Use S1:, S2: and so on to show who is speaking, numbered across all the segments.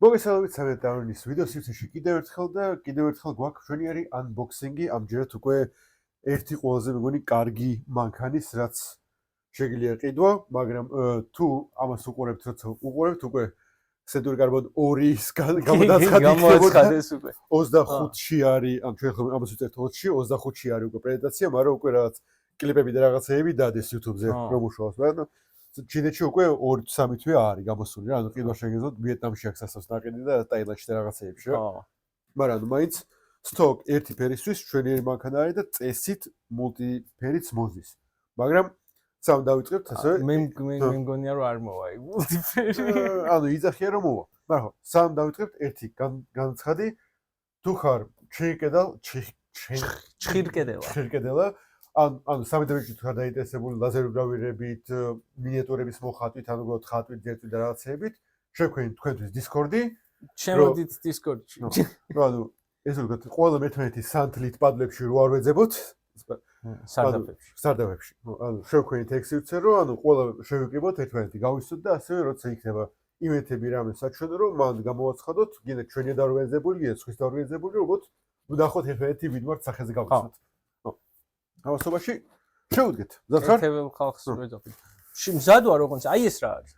S1: მოგესალმებით სამედავრინის ვიდეო სივრცეში კიდევ ერთხელ გვაქვს ჩვენიერი unboxing-ი, ამჯერად უკვე ერთი ყველაზე მეგონი კარგი მანქანის, რაც შეგიძლია ყიდვა, მაგრამ თუ ამას უყურებთ, როცა უყურებთ, უკვე სენსორი გარბად 2-ის გამოაცხადეს უკვე 25-ში არის, ან ჩვენ ხომ ამას ვიწერთ 20-ში, 25-ში არის უკვე პრეზენტაცია, მაგრამ უკვე რაღაც კლიპები და რაღაცეები დადეს YouTube-ზე რომ უშუალოდ, მაგრამ ჩინეთში უკვე 2-3 თვე არის გამოსული რა, ანუ ყიდვა შეგეძლოთ ვიეტნამში აქვს ასავს ნაყიდი და ტაილანდში და რაღაცეებში რა. მაგრამ მაინც stock ერთი ფერისთვის ჩვენიერი მანქანა არის და წესით multi-ფერიც მოდის. მაგრამ სამ დავიწყებთ ასე.
S2: მე მგონია რომ არ მოვა იქ multi-ფერი.
S1: ანუ იძახია რომ მოვა. მაგრამ სამ დავიწყებთ ერთი განცხადი თუ ხარ ჩხირკედელა ანუ სამედროებში თუ ხარ დაინტერესებული ლაზერულ გრავირებით, მინიატურების მოხატვით, ანუ უბრალოდ ხატვით, ძერწვით და რაღაცეებით, შევქმნით თქვენთვის Discord-ი.
S2: შემოდით Discord-ში.
S1: ანუ ესე ვთქვათ, ყველა ერთმანეთის სანთლით პადლებში რო არ ვეძებოთ, სარდაფებში. ანუ შევქმნით ექსივცე რო, ანუ ყველა შევიკრიბოთ ერთმანეთი გავისვოთ და ასევე როცა იქნება ივენთები რამე საჩვენო რომ მან გამოვაცხადოთ, გინდა ჩვენი და არ ვეძებული, გინდა სხვის და არ ვეძებული, როგორც ვნახოთ ერთმანეთი ვიდმართ სახეზე გავისვოთ. ამასობაში შევუდგეთ. მზად ხარ?
S2: ერთებელ ხალხს ვეძახით. მზად ვარ ოღონდ, აი ეს რა არის?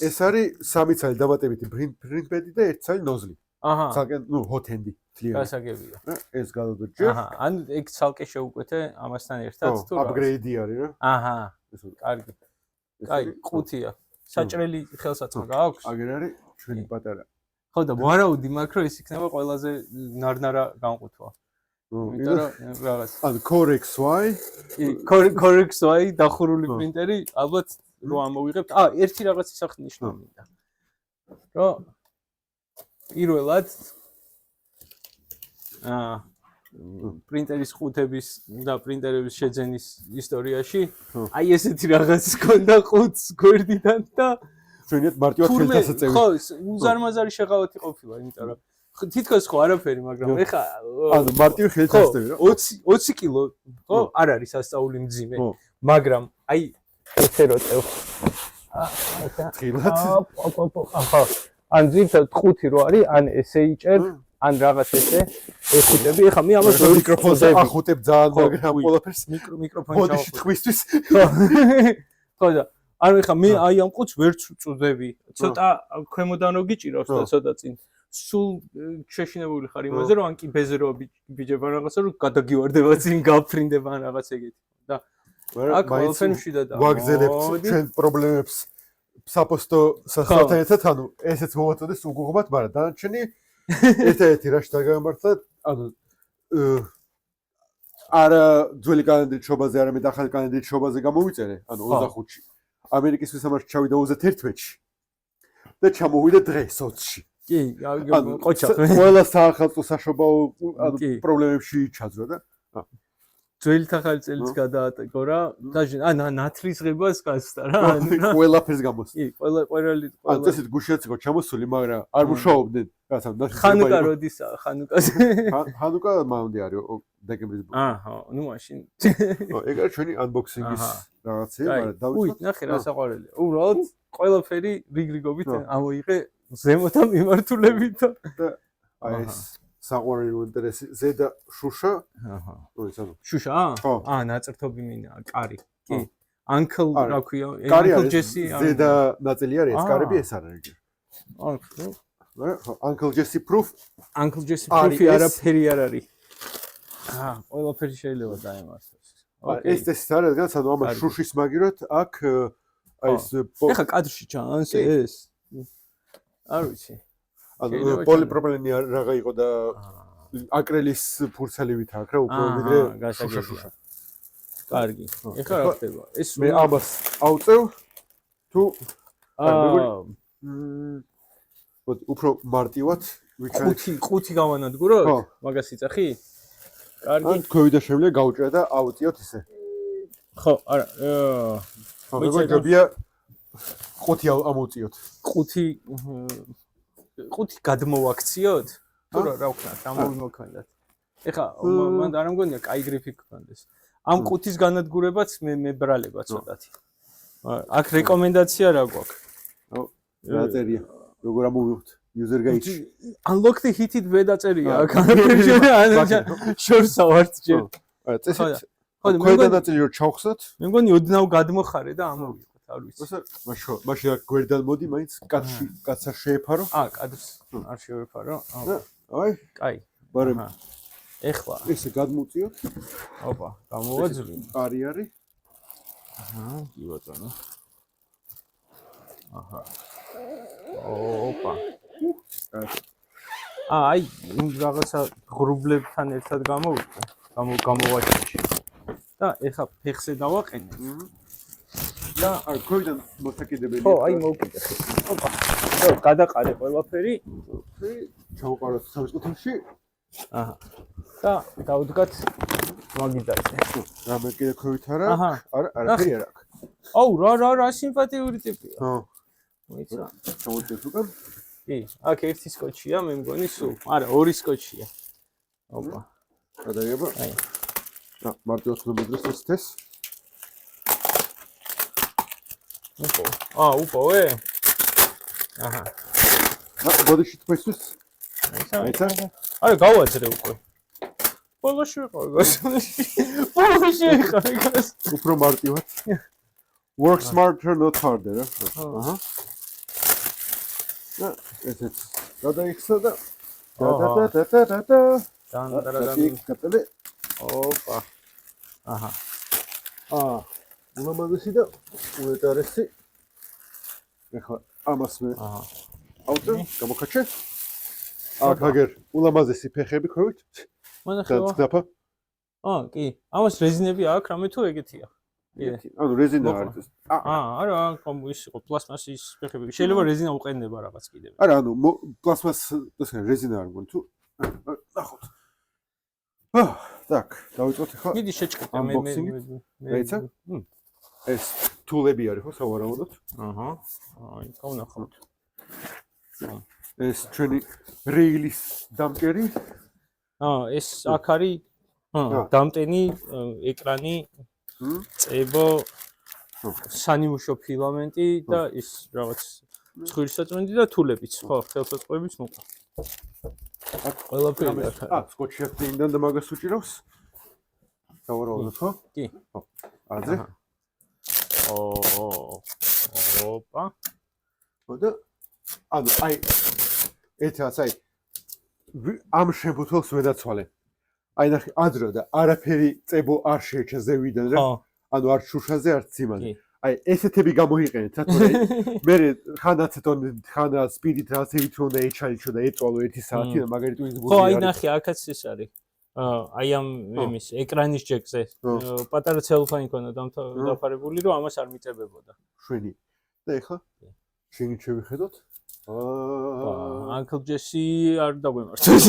S1: ეს არის 3 ცალი დამატებითი print pad-ი და 1 ცალი ნოზლი.
S2: აჰა.
S1: ცალკე, hot hand-ი.
S2: გასაგებია.
S1: ეს გადავდოთ ჯერ.
S2: აჰა, ან ეგ ცალკე შევუკვეთე ამასთან ერთად თუ რა?
S1: Upgrade-ი არის რა.
S2: აჰა. კარგი. აი, ყუთია. საჭრელი ხელსაწყო გააქვს?
S1: აგერ არის ჩვენი პატარა.
S2: ხო და ვარაუდი მაქვს რომ ეს იქნება ყველაზე ნარნარა განყუთვა. იმიტომ რომ რაღაც
S1: ანუ Core XY
S2: Core XY დახურული პრინტერი ალბათ რო ამოვიღებთ. ერთი რაღაც ისახ ნიშნა მინდა. რომ პირველად პრინტერის ყუთების და პრინტერების შეძენის ისტორიაში აი ესეთი რაღაც ჰქონდა ყუთს გვერდიდან და
S1: ჩვენიათ მარტივად ხელთასაწევი.
S2: ხო, უზარმაზარი შეღავათი ყოფილა, იმიტომ რომ თითქოს ხო არაფერი, მაგრამ ეხა
S1: ანუ მარტივი ხელთასაწევი რა.
S2: 20 კილო ხო არ არის სასწაული მძიმე, მაგრამ აი ეფეროტევ.
S1: ხილად.
S2: ახლა ან ძირთად ყუთი რო არის, ან ესე იჭერ, ან რაღაც ესე ეხუტები. ეხლა მე ამას
S1: მიკროფონზე ახუტებ ძალიან, მაგრამ ყველაფერს
S2: მიკროფონში
S1: ბოდიში თხმისთვის.
S2: ხო და ანუ ეხლა მე აი ამ ყუთს ვერც ვწუდები. ცოტა ქვემოდან რო გიჭირავს და ცოტა წინ სულ შეშინებული ხარ იმაზე რომ ან კი ბეზე რო ბიჯება რაღაცა რომ გადაგივარდება წინ გაფრინდება ან რაღაც ეგეთი და აქ ყველაფერი მშვიდად
S1: ვაგზელებთ ჩვენ პრობლემებს საპოსტო სასწრაფთან ერთად ანუ ესეც მოვაწოდეს უგუღობად მაგრამ დანარჩენი ერთ-ერთი რაში დაგამართლა ანუ არა ძველი კალენდრის შობაზე არამედ ახალი კალენდრის შობაზე გამოვიწერე ანუ 25-ში ამერიკის მისამართი ჩავიდა 31-ში და ჩამოვიდა დღეს 20-ში
S2: კი, ყოჩა.
S1: ყველა საახალწლო საშობაო ანუ პრობლემებში ჩაძრა და
S2: ძველი ახალი წელიც გადაატეკო რა. დაჟე ნათლის ღებას გასწა რა.
S1: ყველაფერს გამოსცა.
S2: კი, ყველალი
S1: ან წესით გუშინაც იყო ჩამოსული, მაგრამ არ მუშაობდნენ. რაცა
S2: ხანუკა როდისა, ხანუკაზე.
S1: ხანუკა მანამდე არის დეკემბრის ბოლოს.
S2: აჰა, ნუ მაშინ.
S1: ეგ არის ჩვენი unboxing-ის რაღაცა, მაგრამ
S2: დავიწყოთ. ნახე რა საყვარელია. უბრალოდ ყველაფერი რიგრიგობით ამოიღე ზემოთა მიმართულებით
S1: და აი ეს საყვარელი ინტერესი ზედა შუშა
S2: აჰა
S1: ის ანუ
S2: შუშა ნაწერთობი მინა კარი კი uncle რა ქვია
S1: uncle Jesse ზედა ნაწილი არის ეს კარები ეს არ არის uncle Jesse proof არაფერი არ არის ყველაფერი შეიძლება დაემართოს ეს წესით არის რადგან ანუ ამას შუშის მაგიროთ აქ აი ეს
S2: ეხა კადრში ჩანს ეს არ ვიცი.
S1: ანუ პოლიპროპილენი რაღა იყო და აკრილის ფურცელივით აქვს რა უფრო ვიდრე
S2: გასაგებია. კარგი. ეხლა რა ხდება? ეს
S1: მე ამას ავწევ თუ უფრო მარტივად
S2: ყუთი გავანადგუროთ? მაგას იწახი? კარგი.
S1: ან თქვენდა შევლია გავუჭრა და ავწიოთ ისე.
S2: ხო, არა.
S1: მეგონია ყუთი ამოვწიოთ.
S2: ყუთი გადმოვაქციოთ? თუ რა ვქნათ, ამოვიმოქმედოთ. ეხლა მან არ მგონია კაი გრიფი გქონდეს. ამ ყუთის განადგურებაც მე ბრალება ცოტათი. აქ რეკომენდაცია რა გვაქვს?
S1: რა წერია? როგორ ამოვიღოთ? user guide.
S2: unlock the heated bed აწერია აქ. შორსა ვართ ჯერ.
S1: აი, წესით.
S2: ხო, მე
S1: ქვედა ნაწილი რო ჩავხსნათ.
S2: მე მგონი ოდნავ გადმოხარე და ამოვიყოთ, არ ვიცი.
S1: მაშინ აქ გვერდან მოდი, მაინც კაცსა შეეფარო.
S2: კადრს არ შევეფარო.
S1: აი,
S2: კაი.
S1: მაგრამ
S2: ეხლა
S1: ესე გადმოწიოთ.
S2: ოპა, გამოვაძვი.
S1: არი არის.
S2: კი ბატონო. აჰა. ოპა. აი, იმ რაღაცა ღრუბლებთან ერთად გამოვიდა. გამოვაჭრე. და ეხლა ფეხზე დავაყენე.
S1: და არ გვიდან მოსაკიდებელია.
S2: ხო, აი მოვკიდე. ოპა. ხო, გადაყარე ყველაფერი.
S1: ჩავყაროთ სამწუთში.
S2: აჰა. და დავდგათ მაგიდაზე.
S1: რამე კიდე ქვევით არა?
S2: აჰა.
S1: არაფერი არ აქვს.
S2: აუ, რა სიმპათიური ტიპია.
S1: ხო.
S2: მოიცა.
S1: ჩამოწევთ უკან.
S2: კი, აქ ერთი სკოჩია, მე მგონი სულ. არა, ორი სკოჩია. ოპა.
S1: გადაიება.
S2: აი.
S1: და მარტივად ხდებოდეს ეს.
S2: უპოვე. აჰა.
S1: ბოდიში თქვენთვის.
S2: აიცა. არა, გავაძრე უკვე. ბოლოში ვიყავ გასული. ბოლოში ვიყავ გას.
S1: უფრო მარტივად. Work smarter not harder. აჰა. და ესეც გადაიხსნა და და
S2: ოპა. აჰა.
S1: ულამაზესი და უეტარესი. ეხლა ამას მე ავწევ, გამოქაჩე. აქ აგერ ულამაზესი ფეხები ხვევით?
S2: მანახევა.
S1: დაფა.
S2: კი. ამას რეზინები აქვს, რამე თუ ეგეთია.
S1: ანუ რეზინა არის.
S2: არა, ის იყო პლასმასის ფეხები. შეიძლება რეზინა უყენდება რაღაც კიდევ.
S1: არა, ანუ პლასმას, ასე რეზინა არ მგონი თუ. ნახოთ. так, დავიწყოთ ახლა.
S2: მიდი შეჭკეტე მე.
S1: რაიცა? ეს თულები არის ხო სავარაუდოდ?
S2: აჰა. აი, გავნახავთ.
S1: ეს ჩვენი რეილის დამჭერი.
S2: ეს აქ არის დამტენი ეკრანი, წებო, სანიმუშო ფილამენტი და ის რაღაც ცხვირსაწმენდი და თულებიც, ხო, ხელსაწყოებიც მოყვა. აქ ყველაფერი აქ არის.
S1: სკოჩია წინიდან და მაგას უჭირავს. სავარაუდოდ ხო?
S2: კი.
S1: ხო. აზრე?
S2: ოპა.
S1: და ანუ აი ეთაც აი ამ შემფუთველს ვედაცვალე. აი ნახე აზრა და არაფერი წებო არ შეეჩა ზევიდან რა. ანუ არ შუშაზე არ ციმაზე. აი ესეთები გამოიყენეთ თორე მე ხან აცეტონ ხან სპიდით ასევით უნდა ეჩალიჩო და ეწვალო 1 საათი და მაგალითად ის ბუდი
S2: არის. ხო, აი ნახე აქაც ის არის. აი ამ იმის ეკრანის ჯეკზე პატარა ცელოფანი ქონდა დაფარებული რომ ამას არ მიწებებოდა.
S1: შვენი. და ეხლა შენი შევიხედოთ.
S2: Uncle Jesse არ დაგვემართოს.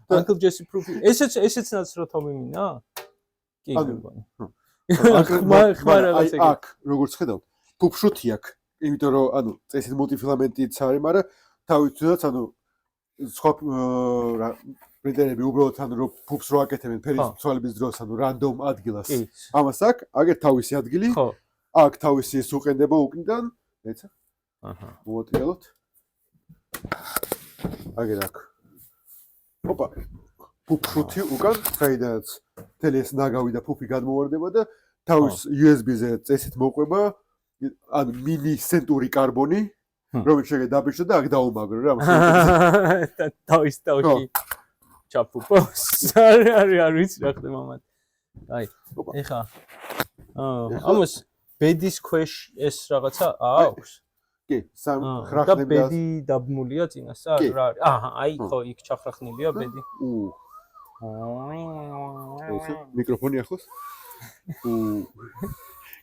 S2: Uncle Jesse proof. ესეც ნაცროთა მიმინა? კი, მეგონი.
S1: აქ როგორც ხედავთ, ფუფშუთი აქვს. იმიტომ რომ ანუ წესით მულტიფილამენტიც არის, მაგრამ თავისთავად ანუ სხვა პრინტერები უბრალოდ ანუ რომ ფუფს რო აკეთებენ ფერის მცვალების დროს ანუ რანდომ ადგილას. ამას აქ აგერ თავისი ადგილი. ხო. აქ თავისი ის უყენდება უკნიდან, ეცა? აჰა. მოვატრიალოთ. აგერ აქ. ოპა. ფუფშუთი უკან, საიდანაც მთელი ეს ნაგავი და ფუფი გადმოვარდება და თავის USB-ზე წესით მოყვება ანუ მინი სენტური კარბონი, რომელიც შეგე დაბეჭდა და აქ დაუმაგრო რა.
S2: თავის თავში. ჩაფუფოს. არ ვიცი რა ხდება მამად. აი, ეხა. ამას ბედის ქვეშ ეს რაღაცა აქვს.
S1: კი, სამ ხრახნები
S2: და ბედი დაბმულია წინასა რა არის? აჰა, აი ხო, იქ ჩახრახნილია ბედი.
S1: ეს მიკროფონი ახოს?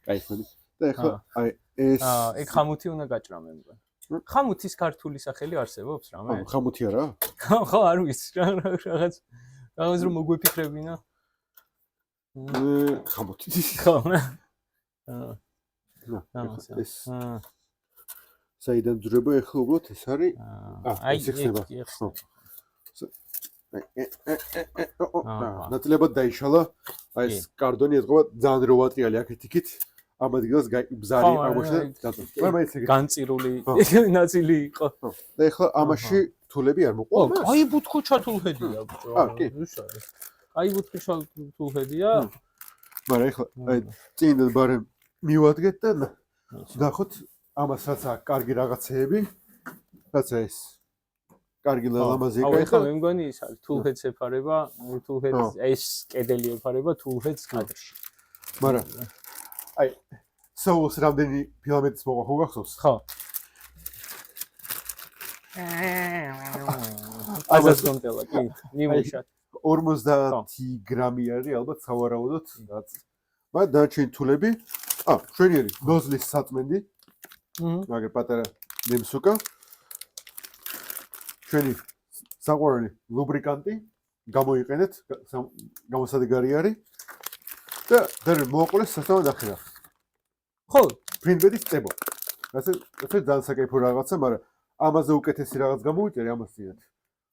S1: კაიფონი. და ახლა აი ეს
S2: ეგ ხამუთი უნდა გაჭრა მე მგონი. ხამუთის ქართული სახელი არსებობს რამე?
S1: ხამუთი არა?
S2: ხო, არ ვიცი, რაღაც რომ მოგვეფიქრებინა.
S1: ხამუთი.
S2: ხო.
S1: ეს საიდან ძრება ეხლა უბრალოდ ეს არის
S2: აი
S1: ეს ხდება. ნათლებად დაიშალა. აი ეს კარდონი ეთყობა ძალიან რო ვატრიალი აქეთ იქით. ამ ადგილას ბზარი აღმოჩნდა დაწვა. მაგრამ მაინც ეგ
S2: განწირული ნაწილი იყო.
S1: და ეხლა ამაში თულები არ მოყვა.
S2: აი ბუთქუჩა თულჰედია ბიჭო.
S1: კი.
S2: ის არის. აი ბუთქუჩა თულჰედია.
S1: მაგრამ ეხლა აი წინ ბარემ მივადგეთ და ნახოთ ამას რაც აქვს კარგი რაღაცეები. რაც ეს კარგი ლამაზი
S2: აუ
S1: ეკა.
S2: ეხლა მე მგონი ის არის თულჰედს ეფარება, თულჰედს ეს კედელი ეფარება თულჰედს კადრში.
S1: მაგრამ აი საუს რამდენი ფილამენტის მოყვა ხო გახსოვს?
S2: ხო. აზას გონტელა კი, ნიმუშად.
S1: 50 გრამი არის ალბათ სავარაუდოდ რაც. მაგრამ დარჩენი თულები, შვენიერი ნოზლის საწმენდი. მაგრამ პატარა ნემსუკა. ჩვენი საყვარელი ლუბრიკანტი გამოიყენეთ, გამოსადეგარი არის. და დერე მოაყოლეს სასწაულად ახლა.
S2: ხო,
S1: პრინტბედის წებო. ასე ძალიან საკეიფო რაღაცა, მაგრამ ამაზე უკეთესი რაღაც გამოვიწერე ამას წინათ.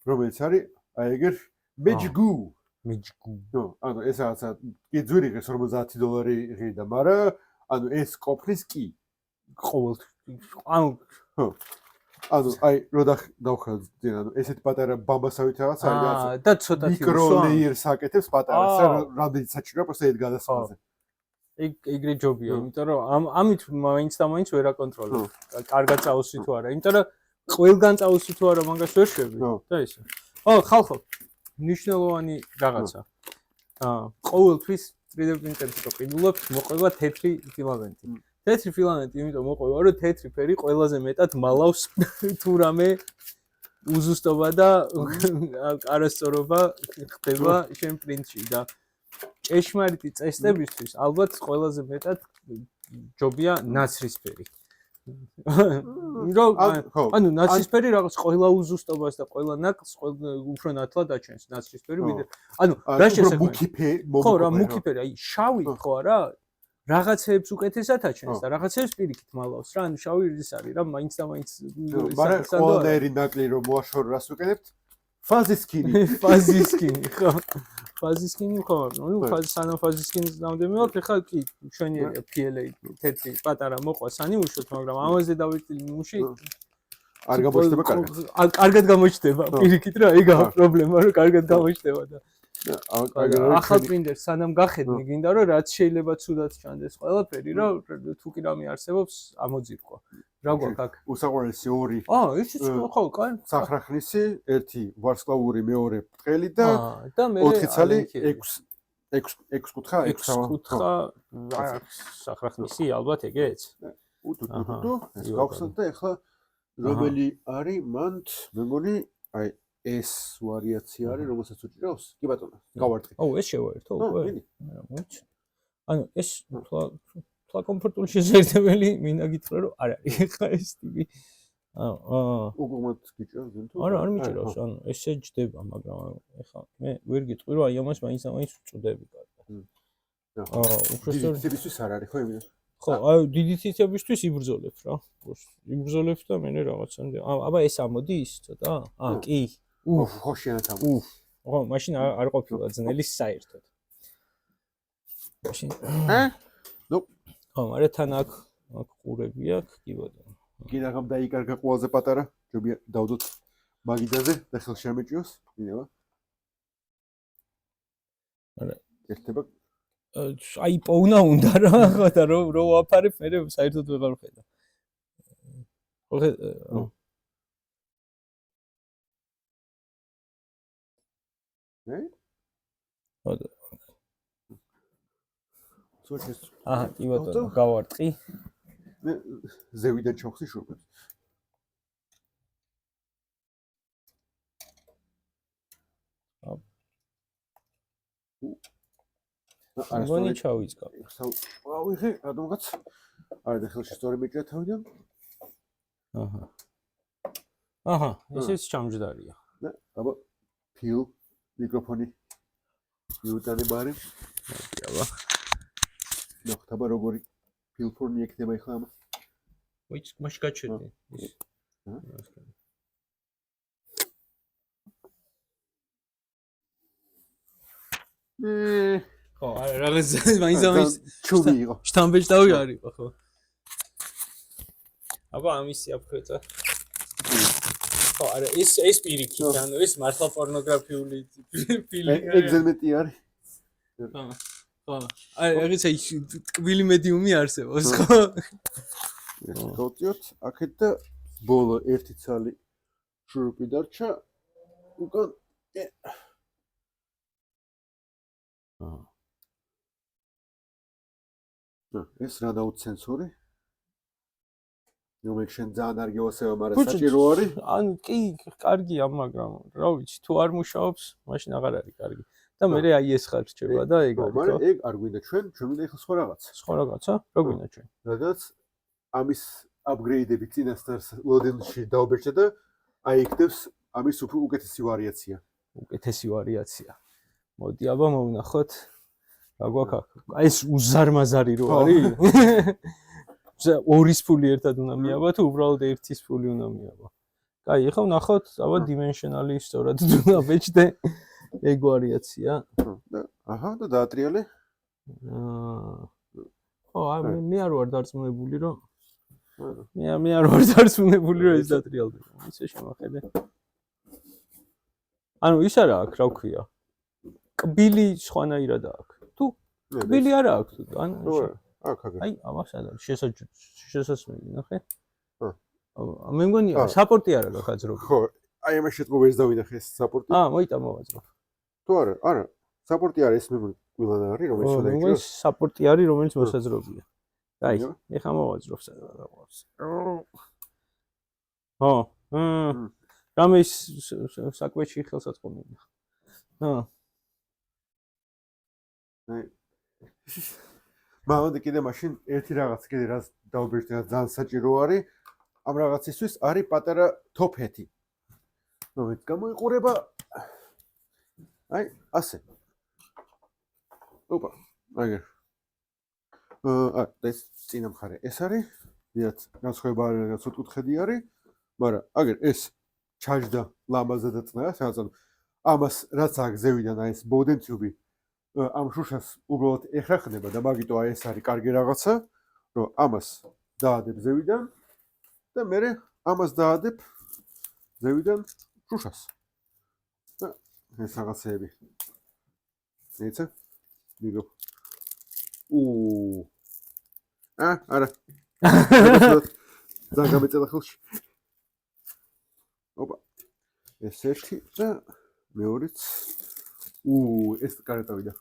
S1: რომელიც არის აი ეგერ მეჯგუ. ნო, ანუ ეს რაღაცა კი ძვირი ღირს $50 ღირდა, მაგრამ ანუ ეს ყოფნის კი.
S2: ყოველთვის. ანუ
S1: აი რო დავხელ ძენ, ანუ ესეთ პატარა ბამბასავით რაღაც არის რაღაცა.
S2: და ცოტათი
S1: მიკრო ლეიერს აკეთებს პატარას, რამდენიც საჭიროა, პროსტა ეგ გადასხმაზე.
S2: ეგრე ჯობია, იმიტომ რომ ამით მაინც და მაინც ვერ აკონტროლებ. კარგად წავუსვი თუ არა, იმიტომ რომ ყველგან წავუსვი თუ არა, მაგას ვერ შვები და ისე. ხალხო, მნიშვნელოვანი რაღაცა. ყოველთვის 3D პრინტერში რო ყიდულობთ, მოყვება თეთრი ფილამენტი. თეთრი ფილამენტი იმიტომ მოყვება, რომ თეთრი ფერი ყველაზე მეტად მალავს თუ რამე უზუსტობა და არასწორობა ხდება შენ პრინტში და ჭეშმარიტი წესდებისთვის ალბათ ყველაზე მეტად ჯობია ნაცრისფერი. ანუ ნაცრისფერი რაღაც ყველა უზუსტობას და ყველა ნაკლს უფრო ნათლად აჩენს ნაცრისფერი ვიდრე ანუ რა შესაძლოა ხო რა მუქიფერი აი შავი ხო არა რაღაცეებს უკეთესად აჩენს და რაღაცეებს პირიქით მალავს რა ანუ შავი ის არის რა მაინც და მაინც
S1: მაგრამ ყველანაირი ნაკლი რომ მოაშორო რას ვიკეთებთ ფაზისკინი
S2: ხო ფაზისკინი ხო ანუ სანამ ფაზისკინის ნამდვილად ეხლა კი შვენიერია PLA თეთრი პატარა მოყვა სანიმუშოთ მაგრამ ამაზე დავიწყილი ნიმუში
S1: არ გამოჩნდება
S2: კარგად გამოჩნდება პირიქით რა ეგაა პრობლემა რომ კარგად გამოჩნდება და ახალ პრინტერს სანამ გახედნი გინდა რომ რაც შეიძლება ცუდად ჩანდეს ყველაფერი რომ თუ კი რამე არსებობს ამოძირკვა რა გვაქვს აქ
S1: უსაყვარლესი ორი
S2: ისიც ხო კაი
S1: სახრახლისი ერთი ვარსკვლავური მეორე ბრტყელი და
S2: მე
S1: 4 ცალი 6 კუთხა 6
S2: კუთხა სახრახლისი ალბათ ეგეც
S1: ეს გავხსნათ და ეხლა რომელი არის მანდ მე მგონი აი ეს ვარიაცია არის რომელსაც უჭირავს კი ბატონო გავარტყი
S2: ეს შევაერთო უკვე მოიჩ ანუ ეს თვა კომფორტული შესაძლებელი მინდა გითხრა რომ არ არის ხა ეს ტიპი
S1: უგუმად გიჭირავს თუ
S2: არა არ მიჭირავს ანუ ესე ჯდება მაგრამ ეხა მე ვერ გიტყვი რომ აი ამას მაინც და მაინც უწოდები კარგად უბრალოდ
S1: თითისთვის არ არის ხო იმენა
S2: ხო აი დიდი თითებისთვის იბრძოლებ რა იბრძოლებ და მე რაღაცამდე აბა ეს ამოდის ცოტა კი
S1: ხო შენად ამოდის
S2: ხო მაშინ არ ყოფილა ძნელი საერთოდ მაშინ
S1: ნუ
S2: ხო მაგრამ თან აქ ყურები აქვს კი ბატონო
S1: კიდე რომ დაიკარგა ყველაზე პატარა ჯობია დავდოთ მაგიდაზე და ხელ შემეჭიოს ინება არა ერთება
S2: აი პოვნა უნდა რა ხო და რო ვაფარებ მე საერთოდ ვეღარ ვხედა ხო კი ბატონო გავარტყი
S1: მე ზევიდან ჩავხსი შურბებს
S2: მგონი ჩავიწყა
S1: ვიღე რადგანაც არა და ხელში სწორი მეჭრა თავიდან
S2: ესეც ჩამჯდარია
S1: და აბა ფილ მიკროფონი მიუტანე ბარი აბა ნახტაბა როგორი ფილფორნი ექნება ახლა ამას
S2: ვიც მაშ გაჩვენე ის ხო, არა, რაღაც მაინც ამის
S1: ჩუმი იყო.
S2: შთამბეჭდავი არ იყო, ხო. აბა ამისი აფრეწა. ხო, არა, ეს პირიქით, ანუ ეს მართლა პორნოგრაფიული ფილმი.
S1: ეგზემეტი არის.
S2: ხო. აი, რაღაცა ტკბილი მედიუმი არსებობს, ხო?
S1: ეს გავწიოთ აქეთ და ბოლო ერთი ცალი შურუპი დარჩა. უკან ეს რადაუდ სენსორი რომელიც შენ ძალიან არ გეოსება, მაგრამ საჭირო არის.
S2: ანუ კი, კარგია, მაგრამ რა ვიცი, თუ არ მუშაობს, მაშინ აღარ არის კარგი. და მე აი ეს ხარ რჩება და ეგ არის, ხო?
S1: მაგრამ ეგ არ გვინდა ჩვენ მინდა ახლა სხვა რაღაც.
S2: სხვა რაღაცა? რა გვინდა ჩვენ?
S1: რადგან ამის აპგრეიდები წინასწარ ლოდენში დაუბერჭა და აი იქნებს ამის უფრო უკეთესი ვარიაცია.
S2: უკეთესი ვარიაცია. მოდი აბა მოვნახოთ. რა გვაქვს აქ? აი ეს უზარმაზარი რო არის? ორი სფული ერთად უნდა მიაბა თუ უბრალოდ ერთი სფული უნდა მიაბა? კაი, ეხლა ვნახოთ, აბა dimensionally სწორად უნდა ბეჭდე. ეგ ვარიაცია.
S1: აჰა, და დაატრიალე.
S2: ხო, აი მე არ ვარ დარწმუნებული, რომ მე არ ვარ დარწმუნებული, რომ ეს დატრიალდება. ისე შემახედე. ანუ ის არა აქვს, რა ვქვია. კბილი სხვანაირად აქვს. თუ კბილი არა აქვს, ანუ
S1: აქ.
S2: აი, ამას არის შესაძლებელი, ნახე. მე მგონი საპორტი არა გახაძრობ.
S1: ხო, აი ამას შეტყობა ეს დავინახე ეს საპორტი.
S2: მოიტამოვაძრო.
S1: თუ არა, საპორტი არის ეს მე მგონი არის, რომელიც უნდა
S2: იქნება. საპორტი არის, რომელიც მოსაძრობია. აი, ეხა მოვაძრობ სადღაც. ხო, რამე საკვეთში ხელსაწყობი.
S1: მაგრამ კიდე მაშინ ერთი რაღაც კიდე რაც დაუბეჭდი რა ძალიან საჭირო არის ამ რაღაცისთვის არის პატარა თოფეთი რომელიც გამოიყურება აი ასე ოპა აგერ ეს წინა მხარე ეს არის ვიღაც განსხვავება არის რაღაც ოთხკუთხედი არის მაგრამ აგერ ეს ჩაჯდა ლამაზად დაწყნა სადაც ამას რაც აქ ზევიდან აი ეს ბოდენ ტიუბი ამ შუშას უბრალოდ ეხახნება და მაგიტო აი ეს არის კარგი რაღაცა, რომ ამას დაადებ ზევიდან და მე ამას დაადებ ზევიდან შუშას. და ეს რაღაცეები. ეცა? მიგო. არა. და გამეწელა ხელში. ოპა. ეს ერთი და მეორეც ეს კარეტა ვიდა.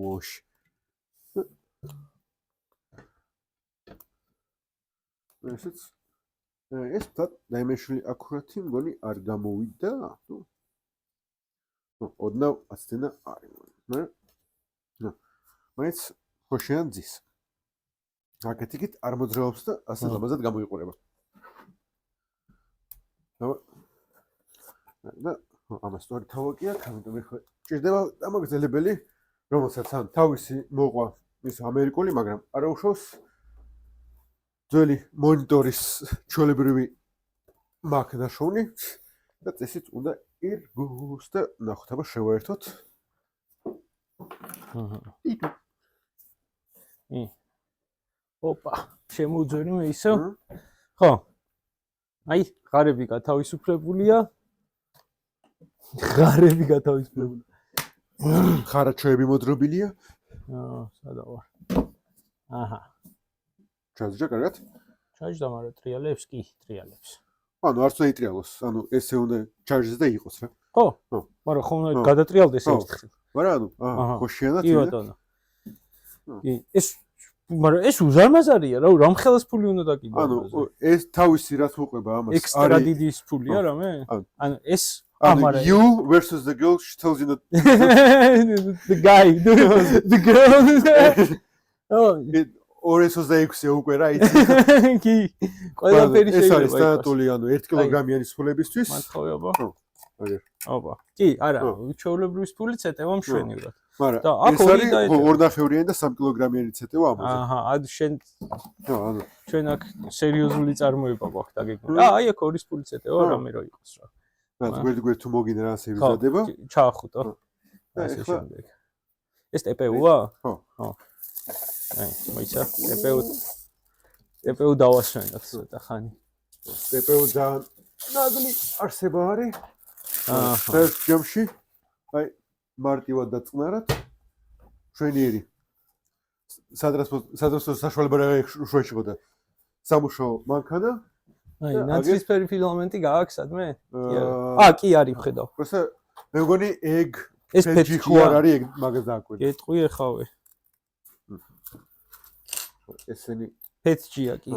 S1: ვოშ. ეს dimensionally accurate მგონი არ გამოვიდა, თუ? ოდნავ აცდენა არის. მაინც ხოშიან ძის. აქეთ იქით არ მოძრაობს და ასე ლამაზად გამოიყურება. და ამას სწორი თავაკი აქვს, ამიტომ ეხლა ჭირდება დამაგრძელებელი, რომელსაც ან თავისი მოყვა ის ამერიკული, მაგრამ არა უშავს ძველი მონიტორის ჩვეულებრივი მაკნაშოვნი და წესით უნდა ირგოს და ნახოთ, აბა შევაერთოთ.
S2: ოპა, შემოუძვენი მე ისო. ხო. აი, ღარები გათავისუფლებულია. ღარები გათავისუფლებული.
S1: ხარაჩოები მოდრობილია.
S2: სადა ვარ. აჰა.
S1: ჩაძრა კარგად?
S2: ჩაჯდა, მაგრამ ტრიალებს კი, ტრიალებს.
S1: ანუ არც უნდა იტრიალოს, ანუ ესე უნდა ჩარჯდეს და იყოს რა.
S2: ხო? მაგრამ ხომ უნდა გადატრიალდეს ერთხელ.
S1: მაგრამ ანუ, ხოშიანად
S2: კი ბატონო. კი, მაგრამ ეს უზარმაზარია რა, რამხელას ფული უნდა დაკიდო.
S1: ანუ ეს თავისი რაც მოყვება ამას.
S2: ექსტრა დიდი ფულია რამე? ანუ ეს
S1: And you versus the girl, she tells you that
S2: the guy, the girl.
S1: ორ ეს 26 უკვე რა იცი.
S2: კი. ყველაფერი შეიძლება.
S1: ეს არის სტატული, ანუ 1 კილოგრამიანი სხულებისთვის.
S2: მათხოვება.
S1: აგერ.
S2: აბა. კი, არა, ჩვეულებრივი სფული ცეტევა მშვენივრად.
S1: მაგრამ
S2: და აქ ორი და
S1: 2.5-იანი და 3 კილოგრამიანი ცეტევა ამაზე.
S2: აჰა, ad შენ
S1: ანუ
S2: ჩვენ აქ სერიოზული წარმოება გვაქვს დაგეგმილი. აი აქ ორი სფული ცეტევა რამე რო იყოს რა.
S1: რაც გვერდ თუ მოგინდა რა ასე ვიზადება.
S2: ჩაახუტო.
S1: და
S2: ასე
S1: ეხლა
S2: შემდეგ. ეს TPU-ა?
S1: ხო.
S2: აი, მოიცა, TPU დავასვენოთ ცოტა ხანი.
S1: TPU ძალიან ნაზლი არსება არის.
S2: აჰა.
S1: ეს ჯამში აი მარტივად და წყნარად ჩვენიერი სატრანსპორტო საშუალება რა უშუალოდ და სამუშაო მანქანა
S2: აი, ნაცრისფერი ფილამენტი გააქვს სადმე? კი არის, ხედავ.
S1: просто მე მგონი ეგ
S2: ეს
S1: ფეჯი ხო არ არის ეგ მაგას დააკვირდი.
S2: გეტყვი ეხავე.
S1: ესენი
S2: ფეჯია კი.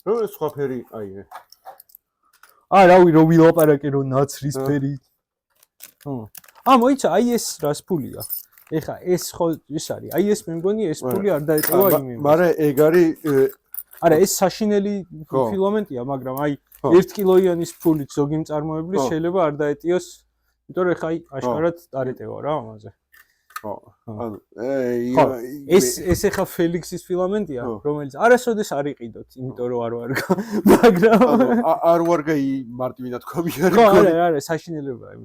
S1: რო სხვა ფერი აი
S2: რავი რო ვილაპარაკე რო ნაცრისფერი. მოიცა, აი ეს რას ფულია? ეხა ეს ხო ის არის. აი ეს მე მგონი ეს ფული არ დაეტევა იმის.
S1: მაგრამ ეგ არის
S2: არა, ეს საშინელი ფილამენტია, მაგრამ აი 1 კილოიანის ფულით ზოგი მწარმოებლის შეიძლება არ დაეტიოს, იმიტომ რომ ეხა აი აშკარად დარეტევა რა ამაზე.
S1: ანუ
S2: ეს ეხა ფელიქსის ფილამენტია, რომელიც არასოდეს არ იყიდოთ, იმიტომ რომ არ ვარგა, მაგრამ
S1: არ ვარგა მარტივად თქვი არის.
S2: არა, საშინელებაა.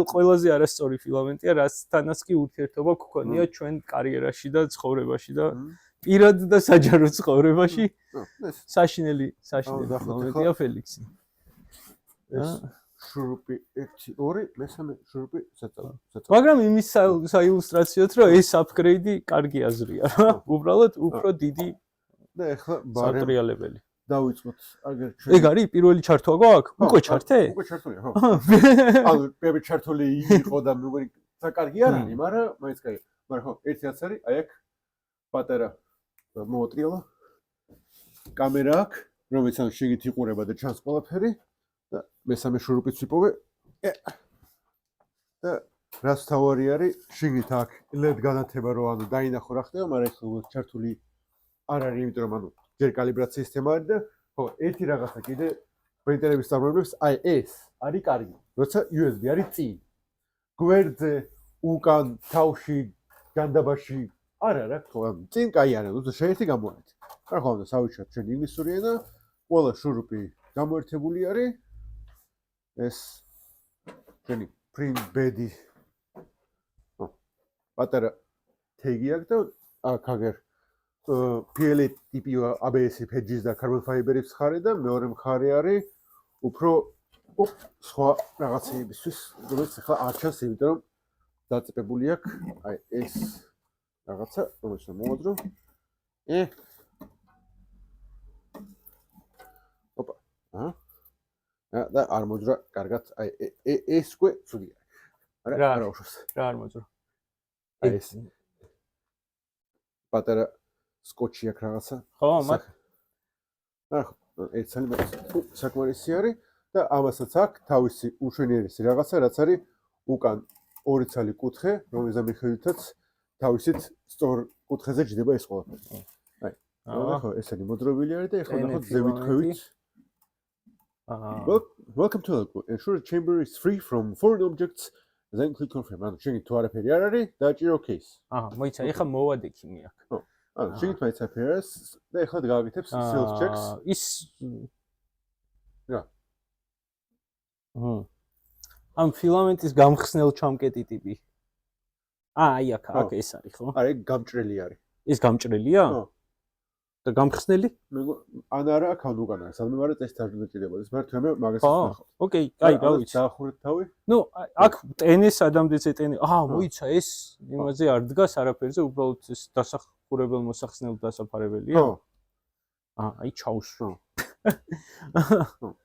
S2: ყველაზე არასწორი ფილამენტია, რასთანაც კი ურთიერთობა გქონია ჩვენ კარიერაში და ცხოვრებაში და პირად და საჯარო ცხოვრებაში საშინელი ფილამენტია ფელიქსი.
S1: შურუპი 1 2 მესამე შურუპი საწავლა.
S2: მაგრამ იმის საილუსტრაციოთ რომ ეს აპგრეიდი კარგი აზრია რა. უბრალოდ უფრო დიდი
S1: და ეხლა
S2: სატრიალებელი.
S1: დავიწყოთ აგერ ჩვენ.
S2: ეგ არის პირველი ჩართვა გვაქვს? უკვე ჩართე?
S1: უკვე ჩართულია, ხო. ანუ მე ჩართული იყო და მე მგონი საკარგი არ არის, მაგრამ მაინც კაი. მაგრამ ხო, ერთი რაც არის, აი აქ პატარა მოოტრიალა. კამერა აქვს, რომელიც ან შეგით იყურება და ჩანს ყველაფერი. და მესამე შურუპიც ვიპოვე. და რაც თავარი არის, შიგნით აქ LED განათება რო ანუ დაინახო რა ხდება, მაგრამ ეს ჩართული არ არის, იმიტომ რომ ანუ ჯერ კალიბრაციის სისტემა არის და ხო, ერთი რაღაცა კიდე პრინტერების წარმოებლებს, აი ეს არის კარგი. როცა USB არის წინ. გვერდზე უკან თავში განდაბაში არა რა თქო, ანუ წინ კაი არის, უბრალოდ შეერთი გამოართი. რა ხო უნდა სავიჩოთ ჩვენ ინგლისური ენა, ყველა შურუპი გამოერთებული არის. ეს ჩვენი print bed-ი პატარა თეგი აქვს და აქ აგერ PLA ტიპი ABS ფეჯის და carbon fiber-ის მხარე და მეორე მხარე არის უფრო სხვა რაღაცებისთვის, რომელიც ახლა არ ჩანს, იმიტომ რომ დაწესებული აქვს აი ეს რაღაცა, რომელიც მოვადრო. ოპა. და არ მოძრა კარგად, აი ეს კვე ცუდი არის. არა უშავს.
S2: რა არ მოძრა.
S1: აი ეს პატარა სკოჩი აქვს რაღაცა.
S2: ხო, მაგ.
S1: ხო, ეს საკმარისი არის და ამასაც აქვს თავისი უშვენიერესი რაღაცა, რაც არის უკან ორი ცალი კუთხე, რომელიც ამიხედვითაც თავისით სწორ კუთხეზე ჯდება ეს ყველაფერი. აი, ხო, ესენი მოდრობილი არის და ეხლა ნახოთ ზევითქვევით. Welcome to the ensure the chamber is free from foreign objects. Then click confirm. ანუ შეგით თუ არაფერი არ არის, დააჭირო case.
S2: მოიცა, ეხლა მოვადექი მე აქ.
S1: ხო. ანუ შეგით მაინც appears და ეხლა გააკეთებს sales checks.
S2: ის
S1: რა.
S2: ამ ფილამენტის გამხსნელ ჩამკეტი ტიპი. აი აქ ეს არის ხო?
S1: არა, გამჭრელი არის.
S2: ეს გამჭრელია?
S1: ხო.
S2: და გამხსნელი?
S1: ან არა, აქ ან უკან არის. სადმე მაგრამ წესი დაჭირდება. ეს მარტო მე მაგას
S2: ნახავ. ოკეი, კაი, გავიცი.
S1: დაახურეთ თავი.
S2: ნუ, აქ ტენეს ადამიანს ეტენი. მოიცა ეს იმაზე არ დგას არაფერზე, უბრალოდ ეს დასახურებელ მოსახსნელ დასაფარებელია.
S1: ხო.
S2: აი ჩაუსვო.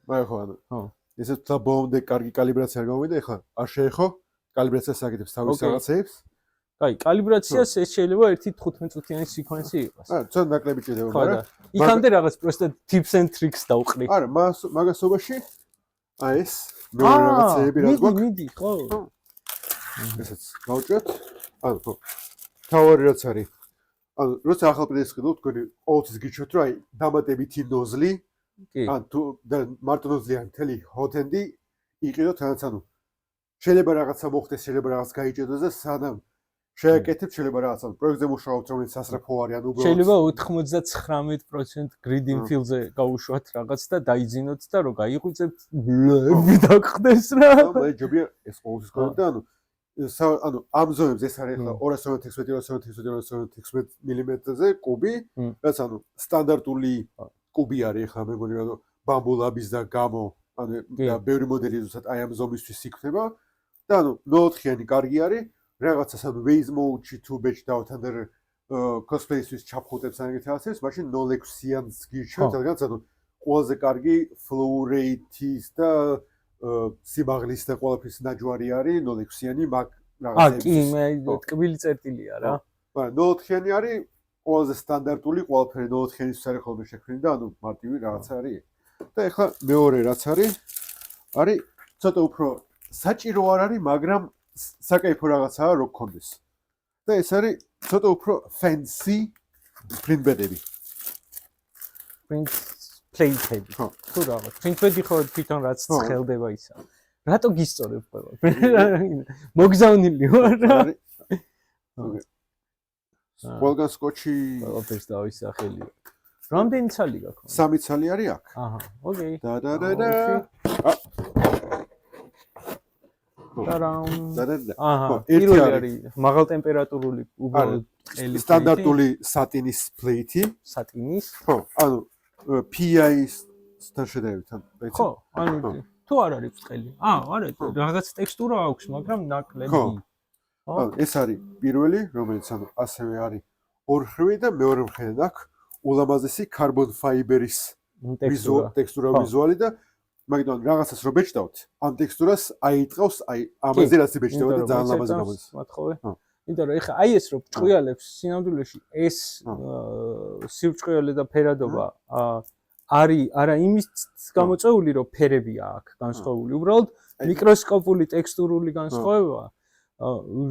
S1: მაგრამ ხო, ანუ. ხო. ესე თუ ბოლომდე კარგი კალიბრაცია არ გამოვიდა, ეხლა არ შეეხო კალიბრაციას აკეთებს თავის რაღაცებს.
S2: კაი, კალიბრაციას ეს შეიძლება 1-15 წუთიანი სეკვენსი იყოს.
S1: ცოტა ნაკლები ჭირდება, მაგრამ
S2: იქამდე რაღაც პროსტა tips and tricks დავყრი.
S1: არა, მაგასობაში აი ეს მეორე რაღაცები რა გვაქვს.
S2: მიდი, ხო.
S1: ესაც გავჭრათ. ანუ ხო. თავარი რაც არის. ანუ როცა ახალ პრინტერს ხედავთ, თქვენი ყოველთვის გიჩვენთ, რომ აი დამატებითი ნოზლი ან თუ მარტო ნოზლი ან მთელი ჰოთენდი იყიდოთ, თანაც ანუ შეიძლება რაღაცა მოხდეს, შეიძლება რაღაც გაიჭედოს და სანამ შეაკეთებ, შეიძლება რაღაცა პროექტზე მუშაობთ, რომელიც სასწრაფო არის, ან უბრალოდ
S2: შეიძლება 99% grid infill-ზე გაუშვათ რაღაც და დაიძინოთ და რომ გაიღვიძებთ, ბლები დაგხდეს რა.
S1: მე ჯობია ეს ყოველთვის გქონდა და ანუ ანუ ამ ზონებზე ეს არის ახლა 216 მმ-ზე კუბი, რაც ანუ სტანდარტული კუბი არის ახლა მე მგონი რომ ბამბულაბის და გამო ანუ და ბევრი მოდელი ზუსტად აი ამ ზომისთვის იქნება და ანუ 0.4-იანი კარგი არის რაღაცას ანუ waze mode-ში თუ ბეჭდავთ ან cosplay-ისთვის ჩაფხუტებს ან ეგეთი რაღაცებს, მაშინ 0.6-იანს გირჩევთ, რადგანაც ანუ ყველაზე კარგი flow rate-ის და სიმაღლის და ყველაფრის ნაჯვარი არის 0.6-იანი მაგ რაღაცებს.
S2: კი, მე ტკბილი წერტილია რა.
S1: მაგრამ 0.4-იანი არის ყველაზე სტანდარტული, ყველაფერი 0.4-იანის არის ხოლმე შექმნილი და ანუ მარტივი რაღაცა არის. და ეხლა მეორე რაც არის ცოტა უფრო საჭირო არ არის, მაგრამ საკაიფო რაღაცაა რო გქონდეს. და ეს არის ცოტა უფრო fancy printbed-ები.
S2: print plate-ები. თუ რაღაც. printbed-ი ხო თვითონ რაც ცხელდება ისა. რატო გისწორებ ყველა? მოგზავნილი ვარ.
S1: ყველგან სკოჩი
S2: ყველაფერს დავისახელი. რამდენი ცალი გაქვს?
S1: 3 ცალი არის აქ.
S2: აჰა, ოკეი.
S1: და
S2: აჰა, პირველი არის მაღალ ტემპერატურული უბრალოდ ყელი
S1: სტანდარტული სატინის პლეიტი.
S2: სატინის?
S1: ხო, ანუ PI-სთან შედარებით ან
S2: ხო, ანუ თუ არ არის ყელი. არა, რაღაც ტექსტურა აქვს, მაგრამ ნაკლები.
S1: ხო, ეს არის პირველი, რომელიც ანუ ასევე არის ორხრივი და მეორე მხრიდან აქვს ულამაზესი carbon fiber-ის ტექსტურა ვიზუალი და მაგდან რაღაცას რო ბეჭდავთ, ამ ტექსტურას აიტყავს, აი ამაზე რაც ბეჭდავთ და ძალიან ლამაზი გამოდის.
S2: მათხოვე. იმიტომ რომ ეხა აი ეს რო ბრჭყვიალებს სინამდვილეში ეს სიბრჭყვიალე და ფერადობა არის არა იმის გამოწეული რომ ფერებია აქ განსხვავებული, უბრალოდ მიკროსკოპული ტექსტურული განსხვავება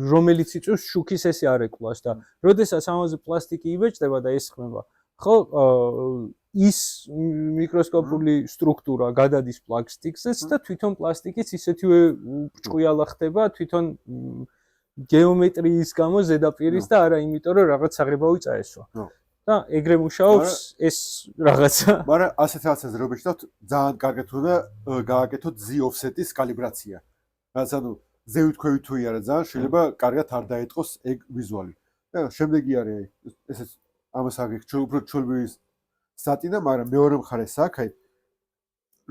S2: რომელიც იწვევს შუქის ესე არეკლას და როდესაც ამაზე პლასტიკი იბეჭდება და ეს ხმება ხო ის მიკროსკოპული სტრუქტურა გადადის პლასტიკზეც და თვითონ პლასტიკიც ისეთივე ბრჭყვიალა ხდება თვითონ გეომეტრიის გამო ზედაპირის და არა იმიტომ რომ რაღაც საღებავი წაესვა და ეგრე მუშაობს ეს რაღაცა
S1: მაგრამ ასეთ რაღაცაზე რო ბეჭდავთ ძალიან კარგად უნდა გააკეთოთ z offset-ის კალიბრაცია რაც ანუ ზევით თუ არა ძალიან შეიძლება კარგად არ დაეტყოს ეგ ვიზუალი და შემდეგი არის ესეც ამას აგიქ უფრო ჩოლბის სატინა, მაგრამ მეორე მხარეს აქ აი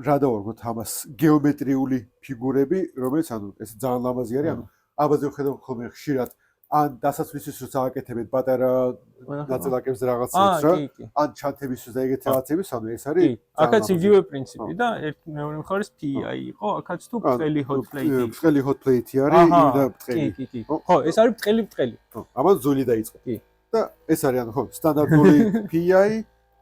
S1: რა დავარგოთ ამას გეომეტრიული ფიგურები, რომელიც ანუ ეს ძალიან ლამაზი არის, ანუ აბაზე ვხედავ ხოლმე ხშირად ან დასაცვლისთვის როცა აკეთებენ პატარა ნაწილაკებს რაღაცებს რა, ან ჩათებისთვის და ეგეთი რაღაცების, ანუ ეს არის
S2: აქაც იგივე პრინციპი და მეორე მხარეს PI იყო, აქაც თუ ბრტყელი hot plate-ი.
S1: ბრტყელი hot plate-ი არის და ბრტყელი.
S2: კი. ხო, ეს არის ბრტყელი.
S1: ამან ზოლი დაიწყო. კი. და ეს არის ანუ ხო სტანდარტული PI,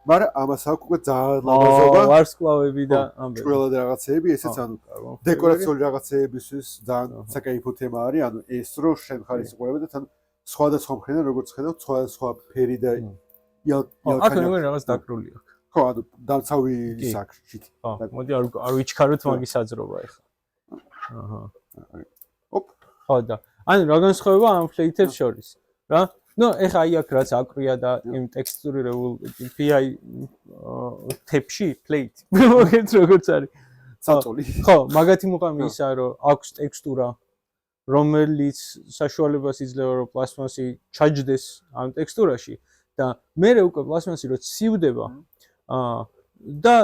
S1: მაგრამ ამას აქვს უკვე ძალიან ლამაზობა.
S2: ვარსკვლავები და ამბები.
S1: ჭრელა და რაღაცეები, ესეც ანუ დეკორაციული რაღაცეებისთვის ძალიან საკაიფო თემა არის, ანუ ეს რო შენ ხარ ისყურებ და თან სხვადასხვა მხრიდან როგორც ხედავთ, სხვადასხვა ფერი და
S2: აქ რაღაც დაკრული აქვს.
S1: ხო, ანუ დამცავი საკში.
S2: ხო, მოდი არ ვიჩქაროთ მაგის საძრობა ახლა. აჰა.
S1: ოპ.
S2: ხო და ანუ რა განსხვავება ამ პლეიტებს შორის, რა? ნუ ეხა აი აქ რაც აკვია და იმ ტექსტურირებულ PI თეფში პლეიტი. მოგეთ როგორც არის.
S1: საწოლი.
S2: ხო, მაგათი მოყამი ისა რომ აქვს ტექსტურა რომელიც საშუალებას იძლევა რომ პლასმასი ჩაჯდეს ამ ტექსტურაში და მერე უკვე პლასმასი რო ცივდება და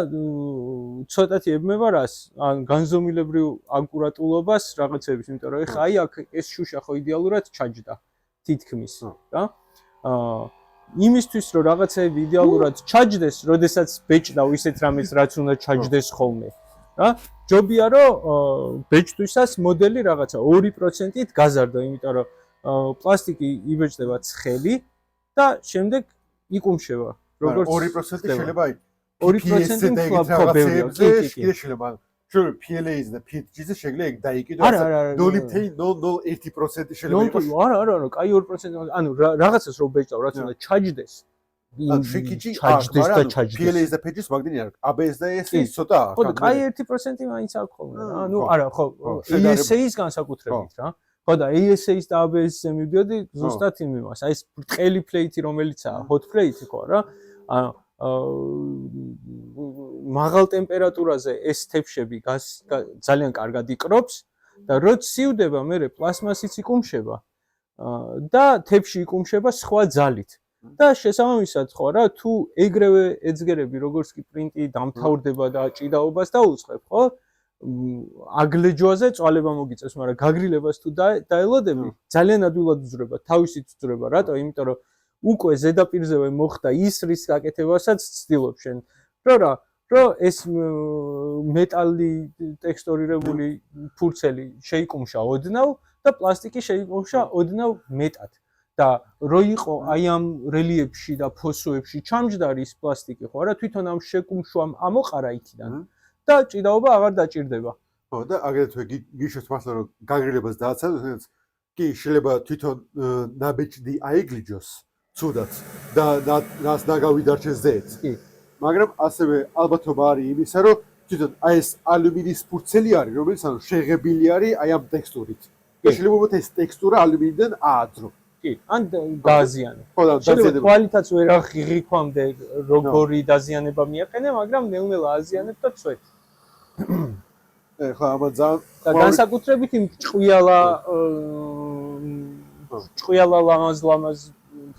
S2: ცოტათი ებმება რას ან განზომილებრივ აკურატულობას რაღაცების, იმიტომ რომ ეხა აი აქ ეს შუშა ხო იდეალურად ჩაჯდა. თითქმის რა იმისთვის რომ რაღაცები იდეალურად ჩაჯდეს, როდესაც ბეჭდავ ისეთ რამეს რაც უნდა ჩაჯდეს ხოლმე რა ჯობია რომ ბეჭდვისას მოდელი რაღაცა 2%-ით გაზარდო, იმიტომ რომ პლასტიკი იბეჭდება ცხელი და შემდეგ იკუმშება
S1: როგორც 2% შეიძლება აი 2% და ეგეთ რაღაცებზე კიდე შეიძლება შეიძლება PLA-ზე და PETG-ზე შეიძლება ეგ დაიკიდო 0.001% შეიძლება იყოს.
S2: არა, კაი 2%, ანუ რაღაცას რო ბეჭდავ, რაც უნდა ჩაჯდეს.
S1: ან შეკიჭი ჩაჯდეს და ჩაჯდეს. PLA-ზე და PETG-ს მაგდენი არ აქვს. ABS და ESA-ის ცოტა აქვს.
S2: ხო, კაი 1% მაინც აქვს ხოლმე. ანუ არა, ხო, ESA-ის განსაკუთრებით რა. ხო და ESA-ის და ABS-ზე მივდიოდი ზუსტად იმას. აი ეს ბრტყელი პლეიტი რომელიცაა, hot plate ხო რა. ანუ მაღალ ტემპერატურაზე ეს თეფშები ძალიან კარგად იკრობს და როც სივდება მე პლასმასიც იკუმშება და თებში იკუმშება სხვა ძალით და შესაბამისად ხო რა თუ ეგრევე ეძგერები როგორც კი პრინტი დამთავრდება და ჭიდაობას დაუწყებ ხო აგლეჯვაზე წვალება მოგიწევს მაგრამ გაგრილებას თუ დაელოდები ძალიან ადვილად უძრება თავისით უძრება რატო იმიტომ რომ უკვე ზედაპირზე მოხდა ის რის გაკეთებასაც ცდილობ შენ რომ ეს მეტალი ტექსტურირებული ფურცელი შეიკუმშა ოდნავ და პლასტიკი შეიკუმშა ოდნავ მეტად და რო იყო აი ამ რელიეფში და ფოსოებში ჩამჯდარი ის პლასტიკი ხო რა თვითონ ამ შეკუმშვამ ამოყარა იქიდან და ჭიდაობა აღარ დაჭირდება
S1: ხო და აგრეთვე გიშოს მართლა რომ გაგრილებას დააცალოს კი შეიძლება თვითონ ნაბეჭდი აიგლიჯოს ცუდად და რას დაგავიდარჩეს ზეც
S2: კი
S1: მაგრამ ასევე ალბათობა არის იმისა რომ თვითონ აი ეს ალუმინის ფურცელი არის რომელიც ანუ შეღებილი არის აი ამ ტექსტურით და შეიძლება ეს ტექსტურა ალუმინიდან ააძრო
S2: კი ან დაზიანე
S1: ხო და
S2: შეიძლება კვალიტეტს ვერ აღიქვამდე როგორი დაზიანება მიაყენე მაგრამ ნელ-ნელა აზიანებ და წვეთ
S1: ხო ამან ძალიან
S2: და განსაკუთრებით იმ ჭყვიალა ლამაზ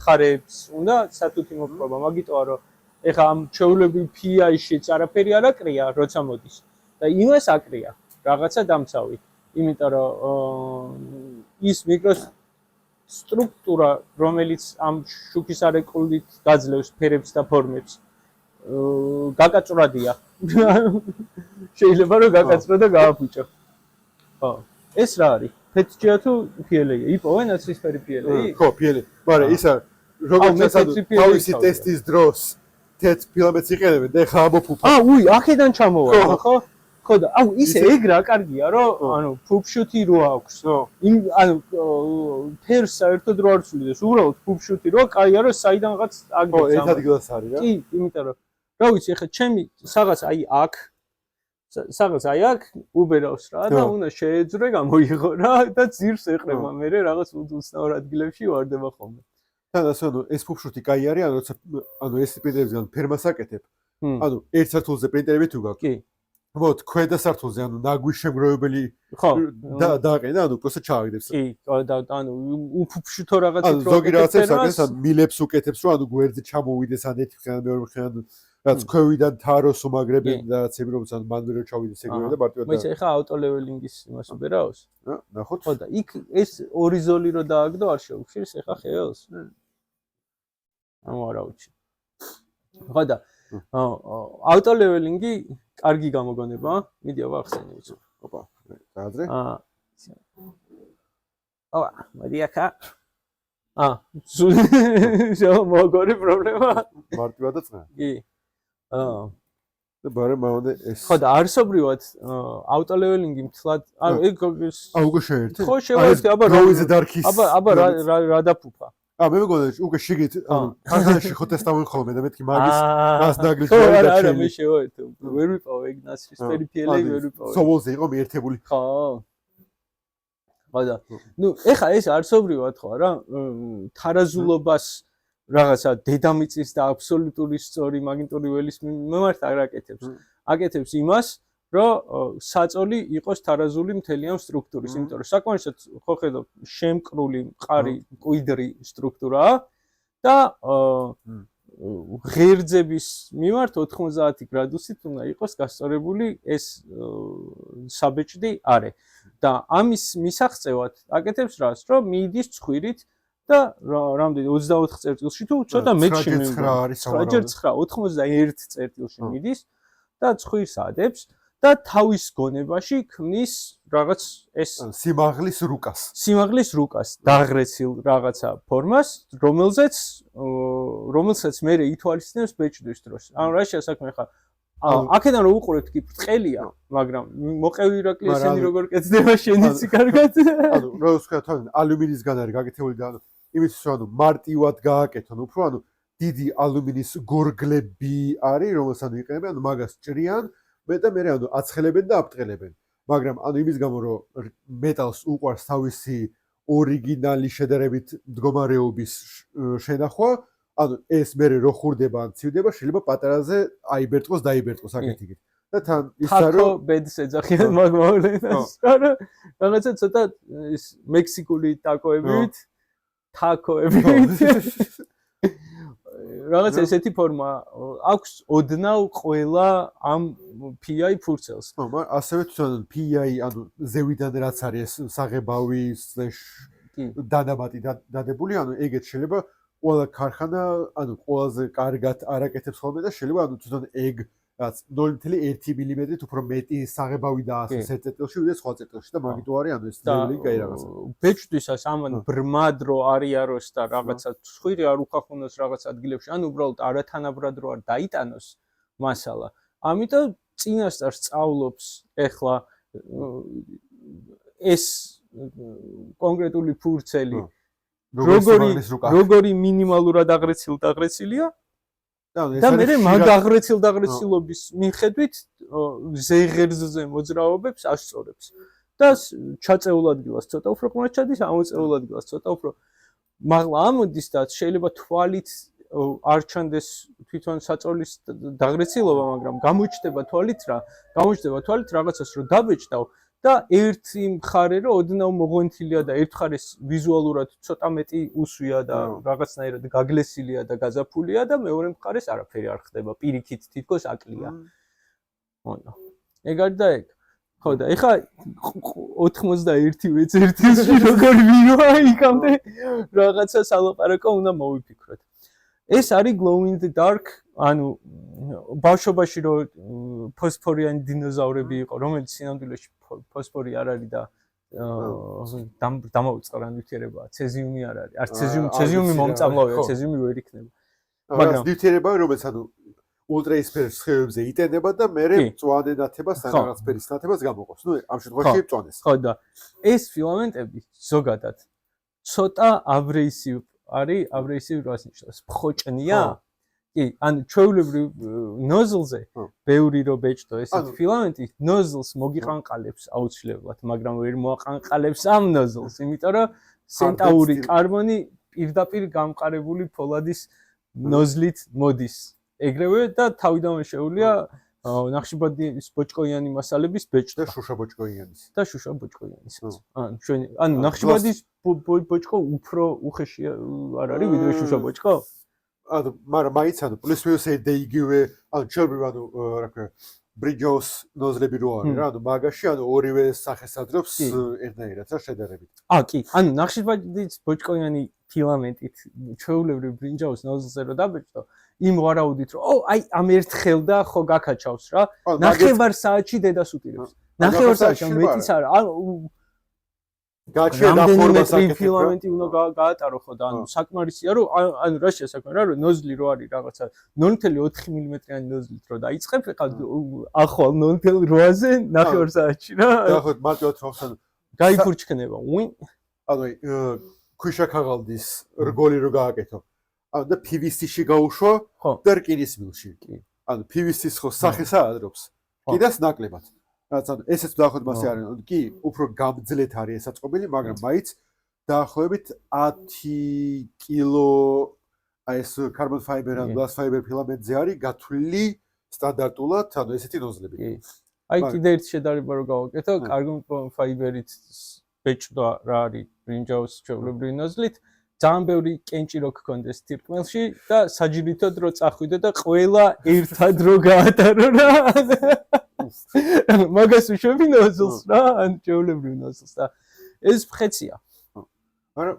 S2: ხარებს უნდა სათუთი მოპყრობა მაგიტოა რომ ეხა ამ ჩვეულებრივ PI-შიც არაფერი არ აკრია როცა მოდის და იმას აკრია რაღაცა დამცავი იმიტომ რომ ის მიკროსტრუქტურა რომელიც ამ შუქის არეკლით გაძლევს ფერებს და ფორმებს გაკაწვრადია შეიძლება რომ გაკაწრო და გააფუჭო ხო ეს რა არის ფეთჯია თუ PLA-ია იპოვე ნაცრისფერი PLA
S1: ხო PLA მაგრამ ისა როგორც თავისი ტესტის დროს თეთ ფილამენტს იყენებენ და ხა ამოფუფა
S2: უი აქედან ჩამოვა ხო ხო და ისე ეგ რა კარგია რომ ანუ ფუფშუთი რო აქვს იმ ანუ ფერს საერთოდ რო არ ცვლიდეს უბრალოდ ფუფშუთი რო კაია რომ საიდანღაც აგდეს
S1: ხო ერთ ადგილას არის რა
S2: კი იმიტომ რომ რა ვიცი ეხა ჩემი რაღაც აი აქ უბერავს რა და უნდა შეეძრე გამოიღო რა და ძირს ეყრება მე რაღაც უცნაურ ადგილებში ვარდება ხოლმე
S1: და ანუ ეს ფუფშუთი კაი არის ანუ როცა ანუ ეს პრინტერებიდან ფერმას აკეთებ ანუ ერთ სართულზე პრინტერები თუ გაქვს
S2: კი
S1: მოდ ქვედა სართულზე ანუ ნაგვის შემგროვებელი დააყენე ანუ პროცესს ჩააგდებს
S2: კი და ანუ უფუფშუთო რაღაცით
S1: რო ზოგი რაღაცებს აკეთებს ანუ მილებს უკეთებს რომ ანუ გვერდზე ჩამოვიდეს ან ერთი ხან მეორე ხან რაც ქვევიდან თაროს უმაგრებენ და რაცები რომელიც ანუ მანვე რო ჩავიდეს ეგრევე და მარტივად
S2: მე ეხა აუტო ლეველინგის იმას უბერავს
S1: ნახოთ
S2: ხო და იქ ეს ორი ზოლი რო დააგდო არ შეუჩის ეხა ხელს არა უჩი ხო და აუტო ლეველინგი კარგი გამოგონება მიდია ვახსენე ვიცი
S1: ოპა დაადრე
S2: მოდი ახლა მოგორი პრობლემა
S1: მარტივადაც რა
S2: კი
S1: და ბარე მაუნდე ეს
S2: ხო და არსობრივად აუტო ლეველინგი მთლად ანუ ეგ
S1: უკვე შეერთე
S2: ხო შევერთე აბა რა დაფუფა
S1: მე მეგონა უკვე შიგით ანუ ქართლში ხო ტესტავენ ხოლმე და მეთქი მაგის მას ნაგლის
S2: არა მე შევერთე ვერ ვიპოვე ეგ ნაცრისფერი PLA ვერ ვიპოვე
S1: სოულზე იყო მიერთებული
S2: ხო და ნუ ეხა ეს არსობრივად ხო რა თარაზულობას რაღაცა დედამიწის და აბსოლუტური სწორი მაგნიტური ველის მიმართ არ აკეთებს იმას რომ საწოლი იყოს თარაზული მთელი ამ სტრუქტურის იმიტომ რომ საკმარისად ხო ხედავ შემკრული მყარი მკვიდრი სტრუქტურაა და ღერძების მიმართ 90 გრადუსით უნდა იყოს გასწორებული ეს საბეჭდი არე და ამის მისაღწევად აკეთებს რას რომ მიდის ცხვირით და რამდენი 24 წერტილში თუ ცოტა მეტში მივიდა 91 წერტილში მიდის და ცხვირს ადებს და თავის გონებაში ქმნის რაღაც ეს სიმაღლის რუკას დაღრეცილ რაღაცა ფორმას რომელსაც მე ითვალისწინებს ბეჭდვის დროს ანუ რა შეასაქმე ხა აქედან რო უყურებთ კი ბრტყელია მაგრამ მოყევი ირაკლი ესენი როგორ კეთდება შენიცი კარგად
S1: ანუ რა ვსკათ ალუმინისგან არის გაკეთებული და ანუ იმის ანუ მარტივად გააკეთონ უფრო ანუ დიდი ალუმინის გორგლები არის რომელსაც ანუ იყენებენ ანუ მაგას ჭრიან და მე ანუ აცხელებენ და აფტყელებენ მაგრამ ანუ იმის გამო რომ მეტალს უყვარს თავისი ორიგინალი შედარებით მდგომარეობის შენახვა ანუ ეს მე რო ხურდება ან ცივდება შეიძლება პატარაზე აიბერტყოს დაიბერტყოს აკეთიგით და თან ის
S2: თაკო ბედს ეძახიან მაგ მოვლენას. არა, რაღაცა ცოტა ის მექსიკული ტაკოებით, თაკოებით. რაღაც ესეთი ფორმა აქვს ოდნავ ყველა ამ PI ფურცელს.
S1: მაგრამ ასევე თვითონ PI, ანუ ზევიდან რაც არის საღებავი დანამატი დადებული, ანუ ეგეთ შეიძლება ყველა ქარხანა, ანუ ყველაზე კარგად არაკეთებს ხოლმე და შეიძლება ანუ თვითონ ეგ რაც 0.1 მმ-ით უფრო მეტი საღებავი დაასვეს ერთ წერტილში, ვიდრე სხვა წერტილში და მაგიტო არის ანუ ეს ძველი კაი რაღაცა.
S2: ბეჭდვისას ამან ბრმად რო არიაროს და რაღაცა ცხვირი არ უხახუნოს რაღაც ადგილებში, ან უბრალოდ არათანაბრად რო არ დაიტანოს მასალა. ამიტომ წინასწარ სწავლობს ეხლა ეს კონკრეტული ფურცელი როგორი მინიმალურად აღრეცილია და მე მაგ აღრეცილობის მიხედვით ზეღერზე მოძრაობებს ასწორებს და ჩაწეულ ადგილას ცოტა უფრო ყმად ჩადის, ამოწეულ ადგილას ცოტა უფრო მაღლა ამოდის და შეიძლება თვალით არ ჩანდეს თვითონ საწოლის დაღრეცილობა, მაგრამ გამოჩნდება თვალით რაღაცას რომ დაბეჭდავ და ერთი მხარე რომ ოდნავ მოღვენთილია და ერთ მხარეს ვიზუალურად ცოტა მეტი უსვია და რაღაცნაირად გაგლესილია და გაზაფხულია და მეორე მხარეს არაფერი არ ხდება, პირიქით თითქოს აკლია. ხო, ეგ არის და ეგ. ხო და ეხა 91 წერტილში როგორ ვივა იქამდე რაღაცა სალაპარაკო უნდა მოვიფიქროთ. ეს არის glow in the dark, ანუ ბავშვობაში რო ფოსფორიანი დინოზავრები იყო, რომელიც სინამდვილეში ფოსფორი არ არის და დამოუწყარ ნივთიერებაა, ცეზიუმი არ არის. არც ცეზიუმი მომწამლავია, ცეზიუმი ვერ იქნება.
S1: მაგრამ ნივთიერებაა, რომელიც ანუ ულტრაისფერ სხივებზე იტენება და მერე მწვანე ნათებას ან რაღაც ფერის ნათებას გამოყობს. ნუ ამ შემთხვევაში მწვანეს.
S2: ხო და ეს ფილამენტები ზოგადად ცოტა აბრეისივ არის, აბრეისივ რას ნიშნავს? ფხოჭნია? კი, ანუ ჩვეულებრივ ნოზლზე ბევრი რო ბეჭდო ესეთი ფილამენტი, ნოზლს მოგიყანყალებს აუცილებლად, მაგრამ ვერ მოაყანყალებს ამ ნოზლს, იმიტომ რომ სენტაური კარბონი პირდაპირ გამყარებული ფოლადის ნოზლით მოდის. ეგრევე და თავიდანვე შეუძლია ნახშირბადის ბოჭკოიანი მასალების ბეჭდა
S1: და შუშა ბოჭკოიანის.
S2: ანუ ნახშირბადის ბოჭკო უფრო უხეშია არ არის ვიდრე შუშა ბოჭკო?
S1: ანუ მაგრამ მაინც ანუ პლუს მინუს ერთ იგივე ანუ ჩვეულებრივ ანუ რა ქვია ბრიჯოს ნოზლები რო არის რა ანუ მაგაში ანუ ორივე სახეს ადრობს ერთნაირად რა შედარებით.
S2: კი, ანუ ნახშირბადის ბოჭკოიანი ფილამენტით ჩვეულებრივ ბრინჯაოს ნოზლზე რო დაბეჭდო იმ ვარაუდით რომ აი ამ ერთხელ და ხო გაკაჩავს რა ნახევარ საათში დედას უტირებს ნახევარ საათში მეტიც არა გაჩვენა და ფორმას აკეთებ ფილამენტი უნდა გაატარო ხო და ანუ საკმარისია რომ ანუ რა შესაქმე რა რომ ნოზლი რო არის რაღაცა 0.4 მმ-იანი ნოზლით რო დაიწყებ ეხლა ახვალ 0.8-ზე ნახევარ საათში რა
S1: და ხო მარტივად ხავსან
S2: გაიფურჩქნება
S1: ანუ ქვიშაქაღალდის რგოლი რო გააკეთო ანუ და PVC-ში გაუშვა და რკინის მილში. ანუ PVC-ს ხო სახესა ადრობს. კიდას ნაკლებად. რაც ანუ ესეც დაახლოებით მასე არის. კი, უფრო გამძლეთ არის ეს საწყობილი, მაგრამ მაინც დაახლოებით 10 კილო აი ეს carbon fiber ან glass fiber ფილამენტზე არის გათვლილი სტანდარტულად, ანუ ესეთი ნოზლები.
S2: აი კიდე ერთი შედარება რო გავაკეთო, carbon fiber-ით ბეჭდვა რა არის ბრინჯაოს ჩვეულებრივი ნოზლით. ძალიან ბევრი კენჭი რო გქონდეს თირკმელში და საჯირითოდ რო წახვიდე და ყველა ერთად რო გაატარო რა. მაგას უშვები ნოზლს რა, ან ჩვეულებრივ ნოზლს და ეს მხეცია.
S1: მაგრამ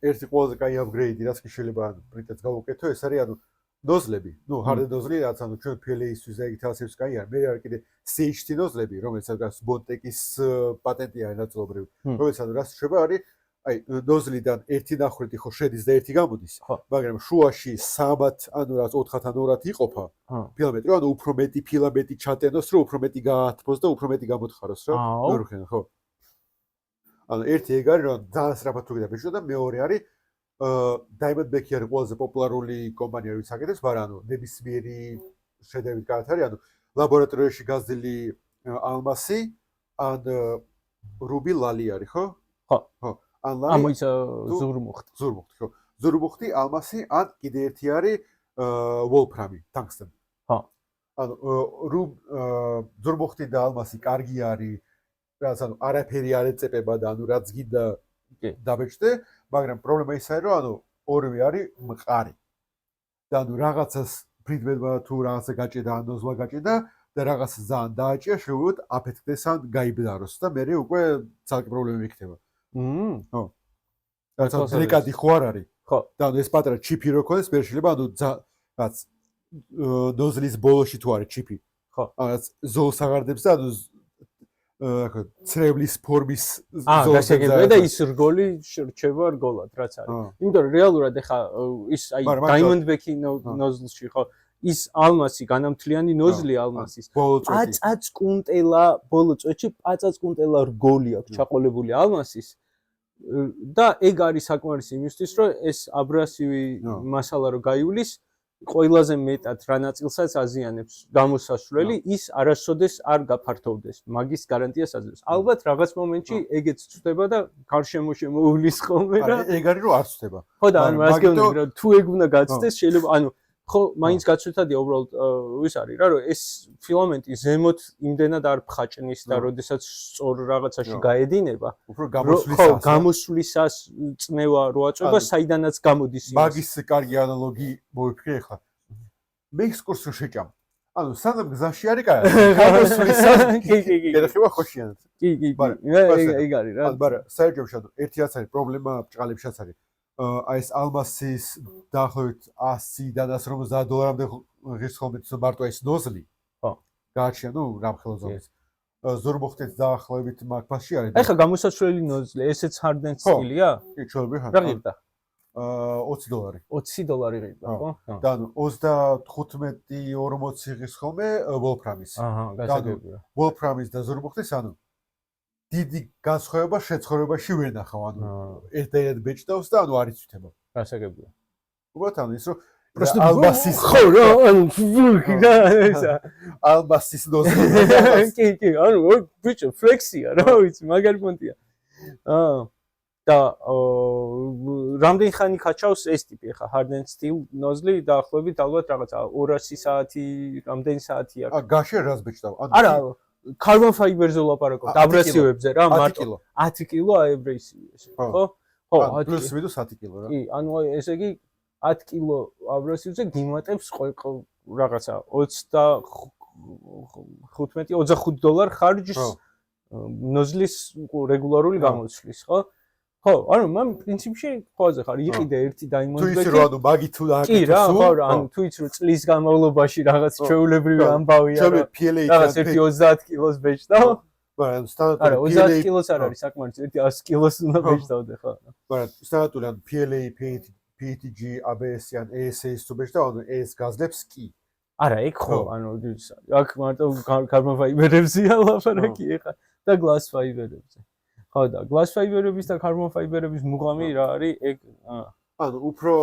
S1: ერთი ყველაზე კაი აპგრეიდი რაც კი შეიძლება ბრიტაც გავუკეთო, ეს არის ანუ ნოზლები. ნუ hard ნოზლი რაც ანუ ჩვენ PLA-ისთვის და ეგეთ ასებს კაი არის. მე არის კიდე CHT ნოზლები, რომელიც არის Bondtech-ის პატენტია ნაწილობრივ. რომელიც ანუ რაც შეიძლება არის აი ნოზლიდან 1/9 ხო შედის და 1 გამოდის, მაგრამ შუაში 3 ანუ რაც 4-თან 2-ად იყოფა ფილამენტი, ანუ უფრო მეტი ფილამენტი ჩატენოს, რომ უფრო მეტი გაათბოს და უფრო მეტი გამოთხაროს რა. ნორხენ ხო. ანუ ერთი ეგ არის, რომ ძალიან სწრაფად თუ გიდაბეჭდო და მეორე არის Diamondback არის ყველაზე პოპულარული კომპანია, ვინც აკეთებს, მაგრამ ანუ ნებისმიერი შედევრი გაათარი, ანუ ლაბორატორიაში გაზრდილი ალმასი ან რუბი ლალი არის, ხო?
S2: ხო. ამოიც ზურმუხტი.
S1: ხო. ზურმუხტი, ალმასი ან კიდე ერთი არის ვოლფრამი, ტანგსტენი.
S2: ხო.
S1: ანუ რომ ზურმუხტი და ალმასი კარგი არის, რაც ანუ არაფერი არ ეწებება და ანუ რაც გინდა დაბეჭდე, მაგრამ პრობლემა ისაა, რომ ანუ ორივე არის მყარი. და ანუ რაღაცას ფრიდმენმა თუ რაღაცა გაჭედა, ან ნოზმა გაჭედა და რაღაცა ძალიან დააჭია, შეუძლოთ აფეთქდეს ან გაიბნაროს და მე უკვე ძალკე პრობლემები იქნება. ხო. რაც დრეკადი ხო არ არის?
S2: ხო.
S1: და ანუ ეს პატარა ჩიპი რო ქონდეს, ვერ შეიძლება ანუ რაც ნოზლის ბოლოში თუ არის ჩიპი.
S2: ხო.
S1: რაც ზოლს აღარდებს და ანუ ცრებლის ფორმის
S2: ზოლს ეგრევე და ის რგოლი რჩება რგოლად, რაც არის. იმიტომ რომ რეალურად ეხა ის აი Diamondback-ი ნოზლში ხო ის ალმასი განამთლიანი ნოზლი ალმასის. პაწაწკუნტელა ბოლო წუთში პაწაწკუნტელა რგოლი აქვს ჩაყოლებული ალმასის. და ეგ არის საკმარისი იმისთვის, რომ ეს აბრასივი მასალა რო გაივლის, ყველაზე მეტად რა ნაწილსაც აზიანებს გამოსასვლელი, ის არასოდეს არ გაფართოვდეს. მაგის გარანტიას აძლევს. ალბათ რაღაც მომენტში ეგეც ხდება და გარშემო შემოუვლის ხოლმე რა.
S1: ეგ არის რომ არ ხდება.
S2: ხო და ანუ რას გეუბნები რა, თუ ეგ უნდა გაცდეს, შეიძლება ანუ ხო, მაინც გაცვეთადია უბრალოდ ის არის რა, რომ ეს ფილამენტი ზემოთ იმდენად არ ფხაჭნის და როდესაც სწორ რაღაცაში გაედინება,
S1: უფრო
S2: გამოსვლისას წნევა რო აწვება, საიდანაც გამოდის ის.
S1: მაგის კარგი ანალოგი მოვიფიქრე ახლა. მექსიკურს რო შეჭამ. ანუ სანამ გზაში არის კაი, გამოსვლისას
S2: კი.
S1: ერხება ხოშიანად.
S2: კი. ეგ არის რა.
S1: მაგრამ საერთოდ ერთი რაც არის პრობლემა ბჭყალებშიც არის. აი ეს ალმასის დაახლოებით 100 და $150-მდე ღირს ხოლმე მარტო ეს ნოზლი.
S2: ხო.
S1: გააჩნია, ნუ რამხელა ზომის. ზურმუხტიც დაახლოებით მაგ ფასში არის.
S2: აი ხა გამოსასვლელი ნოზლი, ესეც hard-end სტილია?
S1: კი, ჩვენები ხარ.
S2: რა ღირდა?
S1: $20.
S2: $20 ღირდა, ხო?
S1: და ანუ 35-40 ღირს ხოლმე ვოლფრამის.
S2: აჰა, გასაგებია.
S1: ვოლფრამის და ზურმუხტის ანუ დიდი განსხვავება შეცხოვრებაში ვერ ნახავ, ანუ ერთად ბეჭდავს და ანუ არ იცვთება.
S2: გასაგებია.
S1: უბრალოდ ანუ ის რომ ალბასის
S2: ხო რა, ანუ ფულკი რა ესა.
S1: ალბასის ნოზლი.
S2: კი, ანუ ბიჭო ფლექსია რა ვიცი, მაგარი პონტია. და რამდენი ხანი ხაჩავს ეს ტიპი ხა hard-end steel ნოზლი დაახლოებით ალბათ რაღაცა 200 საათი, რამდენი საათი აქვს?
S1: გაშე რას ბეჭდავ?
S2: არა carbon fiber-ზე ვლაპარაკობ, აბრასივებზე რა, მარტო 10 კილო აებრეისივი ესე, ხო? ხო,
S1: პლუს მინუს 10 კილო რა.
S2: კი, ანუ ესე იგი 10 კილო აბრასივზე გიმატებს რაღაცა $25 ხარჯს ნოზლის რეგულარული გამოცვლის, ხო? ხო, ანუ მან პრინციპში ხოაზე ხარ, იყიდე ერთი Diamondback-ი.
S1: თუ იცი რომ ანუ მაგი თუ დააკეთოს.
S2: კი რა, ხო, ანუ თუ იცი რომ წლის განმავლობაში რაღაც ჩვეულებრივი ამბავია. რაღაც ერთი 30 კილოს ბეჭდავ.
S1: მაგრამ სტანდარტული
S2: არა, 30 კილოს არ არის საკმარისი, ერთი 100 კილოს უნდა ბეჭდავდე, ხო?
S1: მაგრამ სტანდარტული ან PLA, PETG, ABS ან ASA-ის თუ ბეჭდავ, ანუ ეს გაზლებს კი.
S2: არა, ეგ ხო, ანუ აქ მარტო carbon fiber-ებზეა ლაპარაკი ეხა და glass fiber-ებზე. ხო და glass fiber-ების და carbon fiber-ების მუღამი რა არის? ეგ
S1: ანუ უფრო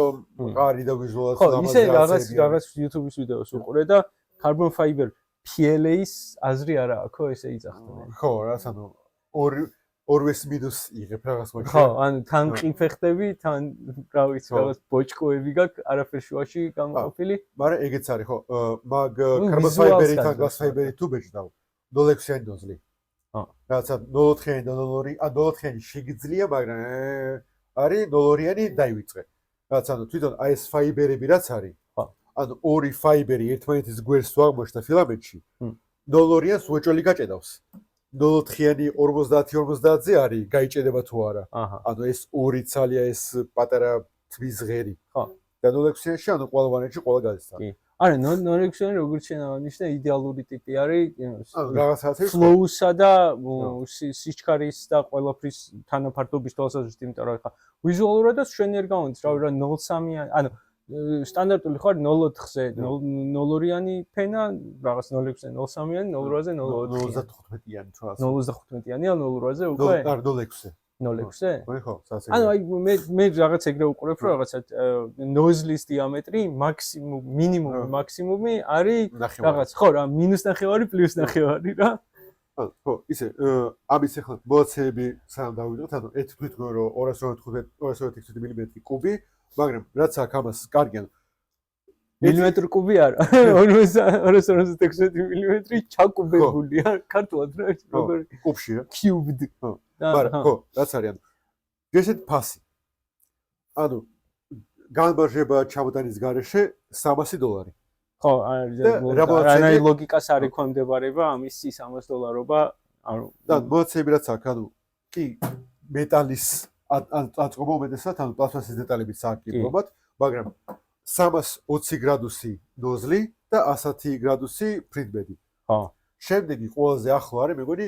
S1: მყარი და ვიზუალურად
S2: ხო, ისე რაღაც YouTube-ის ვიდეოს უყურე და carbon fiber PLA-ის აზრი არა აქვს, ხო, ესე იძახდნენ.
S1: ხო, რაც ანუ ორვეს მინუს იღებ რაღაც მოჩი.
S2: ხო, ანუ თან ყიფეხდები, თან რა ვიცი, რაღაც ბოჭკოები გაქვს, არაფერ შუაში გამოყოფილი.
S1: მაგრამ ეგეც არის, ხო, მაგ carbon fiber-ი და glass fiber-ი თუ ბეჭდავ, 0.6-იანი ნოზლი. რაცა 0.4-იანი და 0.2, ან 0.4-იანი შეგიძლია, მაგრამ არის 0.2-იანი დაივიწყე. რაც ანუ თვითონ აი ეს ფაიბერები რაც არის, ანუ ორი ფაიბერი ერთმანეთის გვერდს თუ აღმოჩნდა ფილამენტში, 0.2-იანს უეჭველი გაჭედავს. 0.4-იანი 50-50-ზე არის, გაიჭედება თუ არა. ანუ ეს ორი ცალია ეს პატარა თვის ღერი.
S2: ხო.
S1: და 0.6-იანში ანუ ყველგანში ყველა გადის.
S2: კი. არა, 0.6-იანი როგორც შენ აღნიშნე, იდეალური ტიპი არის,
S1: რაღაცა
S2: flow-სა და სიჩქარის და ყველაფრის თანაფარდობის თვალსაზრისით, იმიტომ რომ ხა ვიზუალურადაც შვენიერ გამოდის, რა ვიცი, 0.3-იანი, ანუ სტანდარტული ხო არის 0.4-ზე 0.2-იანი ფენა, რაღაც 0.6-ზე 0.3-იანი, 0.8-ზე
S1: 0.35-იანი თუ ასე.
S2: 0.35-იანი ან 0.8-ზე უკვე?
S1: არა, 0.6-ზე.
S2: 0.6-ზე?
S1: ხო, სასწაული.
S2: ანუ აი მე რაღაც ეგრე უყურებ, რომ რაღაცა ნოზლის დიამეტრი მაქსიმუმი არის რაღაც, ხო რა, -9 +9 რა.
S1: ხო, ისე ამის ახლა მოცემები სამ დავიდოთ, ანუ ერთ თვითონ რომ 215 მმ კუბი, მაგრამ რაც აქ ამას კარგი, ანუ
S2: მილიმეტრი კუბი არა 256 მილიმეტრი ჩაკუბებულია ქართულად რა როგორი
S1: კუბში რა
S2: cubed
S1: მაგრამ ხო რაც არის ანუ ესეთ ფასი ანუ განმარჯვება ჩამოტანის გარეშე $300
S2: ხო რა ლოგიკას არ ექვემდებარება ამის $300 ანუ
S1: და მოაცები რაც აქვს ანუ კი მეტალის აწყობა უმეტესად ანუ პლასტმასის დეტალებიც აქვს კიბლობად მაგრამ 320 გრადუსი ნოზლი და 110 გრადუსი ფრიდბედი
S2: ხო
S1: შემდეგი ყველაზე ახლო არის მეგონი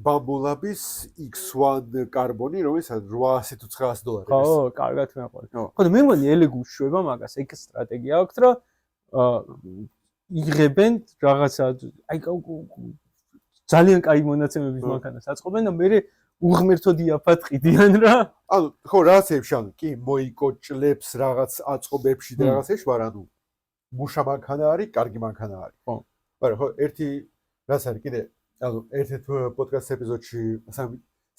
S1: ბამბულაბის X1 კარბონი რომელსაც $800-900
S2: ხო კარგად მეყოლი ხო და მე მგონი ელეგუ შვება მაგას ეგ სტრატეგია აქვს რომ იღებენ რაღაცა აი ძალიან კაი მონაცემების მანქანას აწყობენ და მე უღმერთოდ იაფატყიდიან რა
S1: ანუ ხო რაღაცებში ანუ კი მოიკოჭლებს რაღაც აწყობებში და რაღაცებში მაგრამ ანუ მუშა მანქანა არის კარგი მანქანა არის
S2: ხო
S1: მაგრამ ხო ერთი რაც არის კიდე ანუ ერთ-ერთ პოდკასტ ეპიზოდში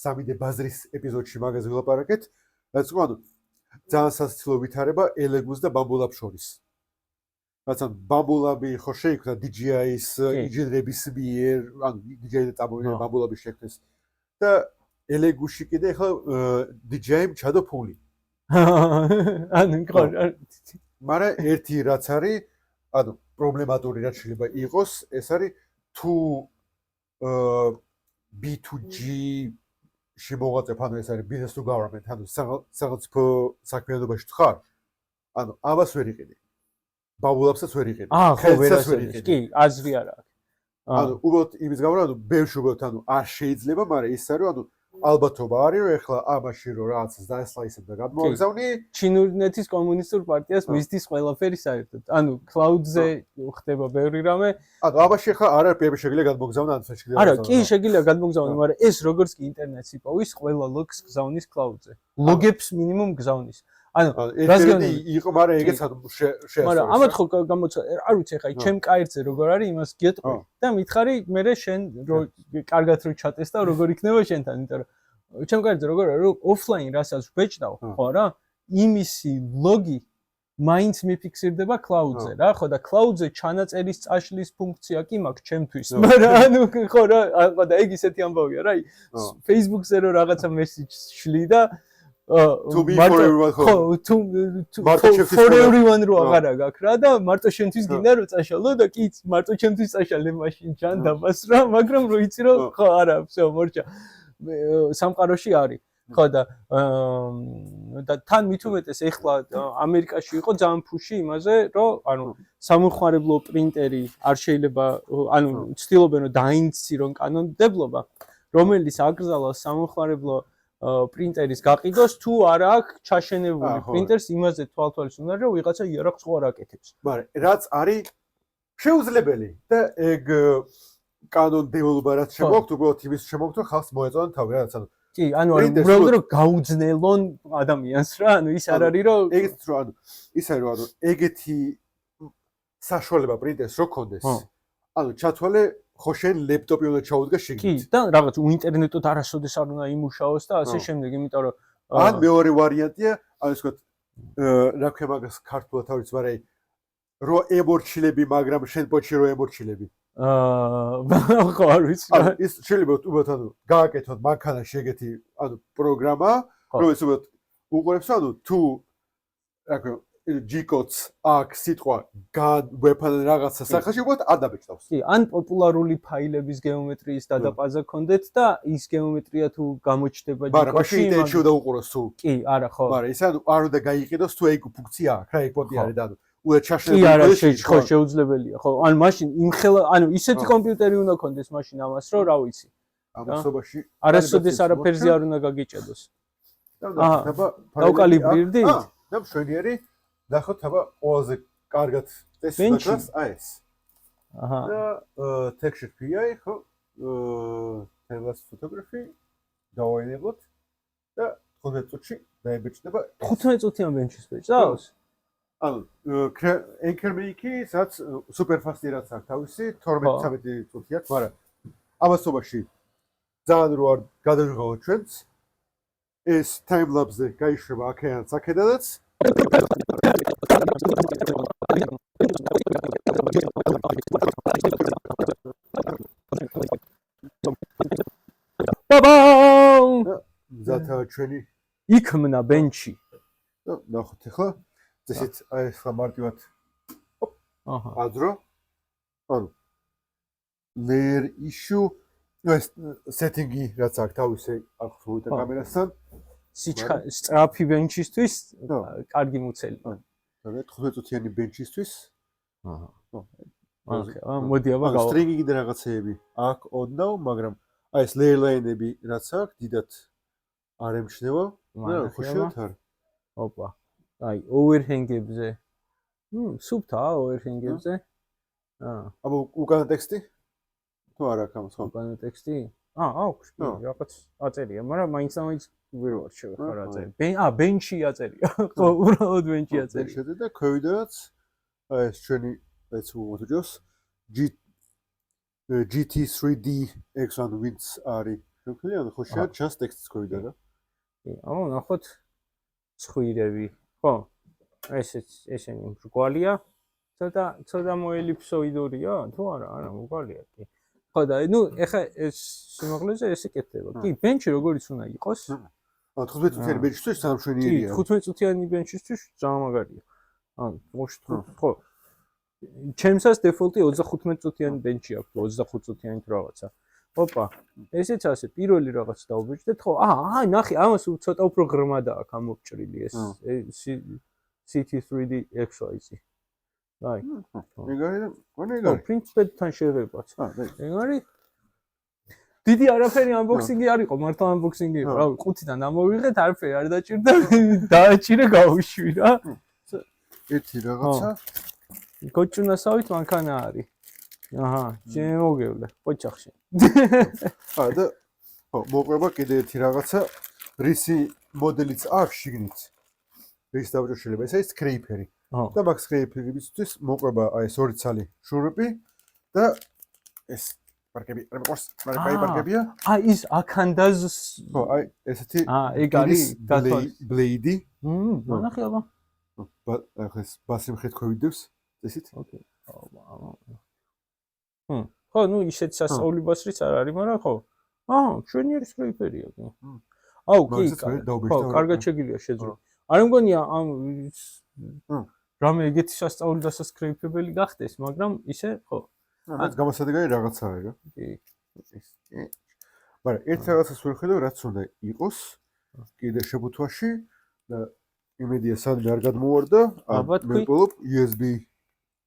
S1: სამიდე ბაზრის ეპიზოდში მაგაზე ვილაპარაკეთ რაც ხო ანუ ძალიან სასაცილო ვითარება ელეგუს და ბამბულაბ შორის რაც ანუ ბამბულაბი ხო შეიქმნა DJI-ის ინჟინერების მიერ ანუ DJI-ზე წამოვიდა ბამბულაბის შექმნას და ელეგუში კიდე ხო DJI-მ ჩადო ფული
S2: ანუ ხო
S1: მაგრამ ერთი რაც არის ანუ პრობლემატური რაც შეიძლება იყოს ეს არის თუ B2G შემოღაწევ ანუ ეს არის business to government ანუ სახელმწიფო საქმიანობაში თუ ხარ ანუ ამას ვერ იყიდი ბაბულაბსაც ვერ იყიდი
S2: ხო ვერ კი აზრი არ აქვს
S1: ანუ უბრალოდ იმის გამო ანუ ბევრში უბრალოდ ანუ არ შეიძლება მაგრამ ის არის ანუ ალბათობა არის რომ ეხლა ამაში რომ რაღაცას დაესლაისებ და გადმოაგზავნი
S2: ჩინურეთის კომუნისტურ პარტიას მისდის ყველაფერი საერთოდ ანუ cloud-ზე ხდება ბევრი რამე
S1: ანუ ამაში ეხლა არ არის შეგიძლია გადმოგზავნო ან შეიძლება
S2: არა კი შეგიძლია გადმოგზავნო მაგრამ ეს როგორც კი ინტერნეტს იპოვის ყველა ლოგს გზავნის cloud-ზე ლოგებს მინიმუმ გზავნის ანუ
S1: ერთი იყო მაგრამ ეგეც შეასრულეს
S2: მაგრამ ამათ ხო გამოცა არ ვიცი ხა ჩემ კაირზე როგორ არის იმას გეტყვი და მითხარი მე შენ კარგად რო ჩატესტა როგორ იქნება შენთან იმიტომ რომ ჩემ კაირზე როგორ არის რომ ოფლაინ რასაც ვბეჭდავ ხო რა იმისი ლოგი მაინც მიფიქსირდება cloud-ზე რა ხო და cloud-ზე ჩანაწერის წაშლის ფუნქცია კი მაქვს ჩემთვის მაგრამ ანუ ხო რა და ეგ ისეთი ამბავია რა Facebook-ზე რო რაღაცა მესიჯს შლი და
S1: to be for everyone
S2: ხო for everyone რო აღარა გაქვს რა და მარტო შენთვის გინდა რომ წაშალო და კი მარტო ჩემთვის წაშალე მაშინ ჯან დაბას რა მაგრამ რო იცი რომ ხო არა всё მორჩა სამყაროში არის ხო და თან მით უმეტეს ეხლა ამერიკაში იყო ძალიან ფუში იმაზე რომ ანუ სამხმარებლო პრინტერი არ შეიძლება ანუ ცდილობენ რომ დაინიცირონ კანონმდებლობა რომელიც აკრძალავს სამხმარებლო პრინტერის გაყიდოს თუ არა აქვს ჩაშენებული პრინტერს იმაზე თვალთვალის უნდა რომ ვიღაცა იარაღს ხო არ აკეთებს.
S1: მაგრამ რაც არის შეუძლებელი და ეგ კანონ დეველოპერად შემოგვაქვს უბრალოდ იმის შემოგვაქვს რომ ხალხს მოეწონათ თავი რაც ანუ
S2: კი ანუ უბრალოდ რომ გაუძნელონ ადამიანს რა ანუ ის არ არის რომ
S1: ეგეთ რომ ანუ ის არის რომ ანუ ეგეთი საშუალება პრინტერს რო კონდეს ანუ ჩათვალე ხო შენ ლეპტოპი უნდა ჩაუდგა შეგიძლია.
S2: კი და რაღაც ინტერნეტოთ არასოდეს არ უნდა იმუშაოს და ასე შემდეგ, იმიტომ რომ
S1: ან მეორე ვარიანტია, ანუ ისე რა ქვია მაგას ქართულად თავის ვარაი რო ემორჩილები, მაგრამ შენ პოჩი რო ემორჩილები.
S2: ხო არ ვიცი.
S1: ის შეიძლება უბრალოდ ანუ გააკეთოთ მანქანაში ეგეთი ანუ პროგრამა, რომელიც უბრალოდ უყურებს ანუ თუ რა ქვია G-codes აქ სიტყვა gun weapon რაღაცა სახეში უბრალოდ არ დაბეჭდავს.
S2: კი, ან პოპულარული ფაილების გეომეტრიის დადაპაზა გქონდეთ და ის გეომეტრია თუ გამოჩნდება
S1: G-code-ში. მაგრამ მაშინ ინტერნეტში უნდა უყუროს თუ.
S2: კი, არა ხო.
S1: მაგრამ ის ანუ არ უნდა გაიყიდოს თუ ეგ ფუნქცია აქვს, რა ეგ პოტი არის და ანუ უნდა ჩაშენებული
S2: კი, არა ხო შეუძლებელია. ხო, ან მაშინ იმხელა ანუ ისეთი კომპიუტერი უნდა გქონდეს მაშინ ამას რომ რა ვიცი.
S1: ამასობაში
S2: არასოდეს არაფერზე არ უნდა გაგიჭედოს. დავკალიბრირდი?
S1: და მშვენიერი ნახოთ აბა ყველაზე კარგად ტესტს ეს. აჰა. და texture PI ხო თელას ფოტოგრაფი დავაინებოთ და 15 წუთში დაებეჭდება
S2: 15 წუთიან ბენჩის ბეჭდავს?
S1: ანუ Anchor Make-ი სადაც super fast-ი რაც აქვს თავისი 12-13 წუთი აქვს, მაგრამ ამასობაში ძალიან რო არ გადავიღავოთ ჩვენც ეს time lapse-ზე გაიშვება აქედანაც აქედანაც
S2: ბაბა
S1: მზათა ჩვენი
S2: იქმნა ბენჩი
S1: და ნახოთ ახლა წესით აი ახლა მარტივად
S2: აჰა
S1: აძრო ანუ layer issue ეს setting-ი რაც აქვს თავისი აქვს მოიტა კამერასთან
S2: სწრაფი ბენჩისთვის კარგი მუცელი
S1: და 15 წუთიანი ბენჩისთვის
S2: აჰა მოდი აბა გავა
S1: string-ი კიდე რაღაცეები აქ ოდნავ მაგრამ აი ეს layer line-ები რაც აქვს დიდად არ ემჩნევა და ხუშიათ არ
S2: ოპა აი overhang-ებზე სუფთა overhang-ებზე
S1: აბა უკანა ტექსტი თუ არა აქვს ხო
S2: უკანა ტექსტი აქვს რაღაც აწერია მაგრამ მაინც ვერ ვარჩევ ხარ აწერია ბენჩი აწერია ხო უბრალოდ ბენჩი აწერია
S1: შედი და ქვევიდანაც აი ეს ჩვენი ეს უღოჯოს GT3D X1 Wins არის შეგვიძლია ანუ ხო შეიძლება just text-ს ქვევიდა რა
S2: აუ ნახოთ ცხვირები ხო ესენი მრგვალია ცოტა მოელიფსოიდურია თუ არა მრგვალია კი ხო და ნუ ეხა ეს სიმაღლეზე ეს იკეთება კი ბენჩი როგორიც უნდა იყოს
S1: 15 წუთიანი ბენჩისთვის სამშვენიერია
S2: 15 წუთიანი ბენჩისთვის ძალიან მაგარია ანუ ხო ჩემსას დეფოლტი 35 წუთიანი ბენჩი აქვს 25 წუთიანი თუ რაღაცა ოპა ესეც ასე პირველი რაღაც დაუბეჭდეთ ხო აი ნახე ამას ცოტა უფრო ღრმადა აქვს ამოჭრილი ეს CT3D XYZ აი
S1: ეგარი და კონეგარი
S2: პრინციპებთან შეღებაც ეგ არის დიდი არაფერი unboxing-ი არ იყო მართლა unboxing-ი იყო რა 5-დან ამოვიღეთ არაფერი არ დაჭირდა დააჭირე გავუშვი რა
S1: ერთი რაღაცა
S2: გოჭუნასავით მანქანა არის აჰა შემოგევლე ოჯახში
S1: და ხო მოყვება კიდე ერთი რაღაცა რისი მოდელიც აქვს შიგნით რის დავჭერ შეიძლება ეს არის სკრეიპერი და მაგ სკრეიპერებისთვის მოყვება აი ეს ორი ცალი შურუპი და ეს პარკები არ მეყურს პარკებია
S2: აი ის აქანდაზ
S1: ხო აი ესეთი
S2: ეგ არის
S1: ბლეიდი
S2: ნახე აბა
S1: ახლა ეს ბასი მხეთ ქვევიდებს ესეთ
S2: ოკეი ხო ნუ ისეთ სასწაული ბასრიც არ არის მაგრამ ხო ჩვენი სკრეიპერია კი აუ კი ხო კარგად შეგიძლია შეძრო არ მგონია ამ რამე ეგეთი სასწაული დასასკრეიპებელი გახდეს მაგრამ ისე ხო
S1: რაც გამოსადეგარი რაღაცა არის რა
S2: კი
S1: მაგრამ ერთ რაღაცას ვხედავ რაც უნდა იყოს კიდე შებუთვაში და იმედია სადმე არ გადმოვარდა მე ვყოლობ USB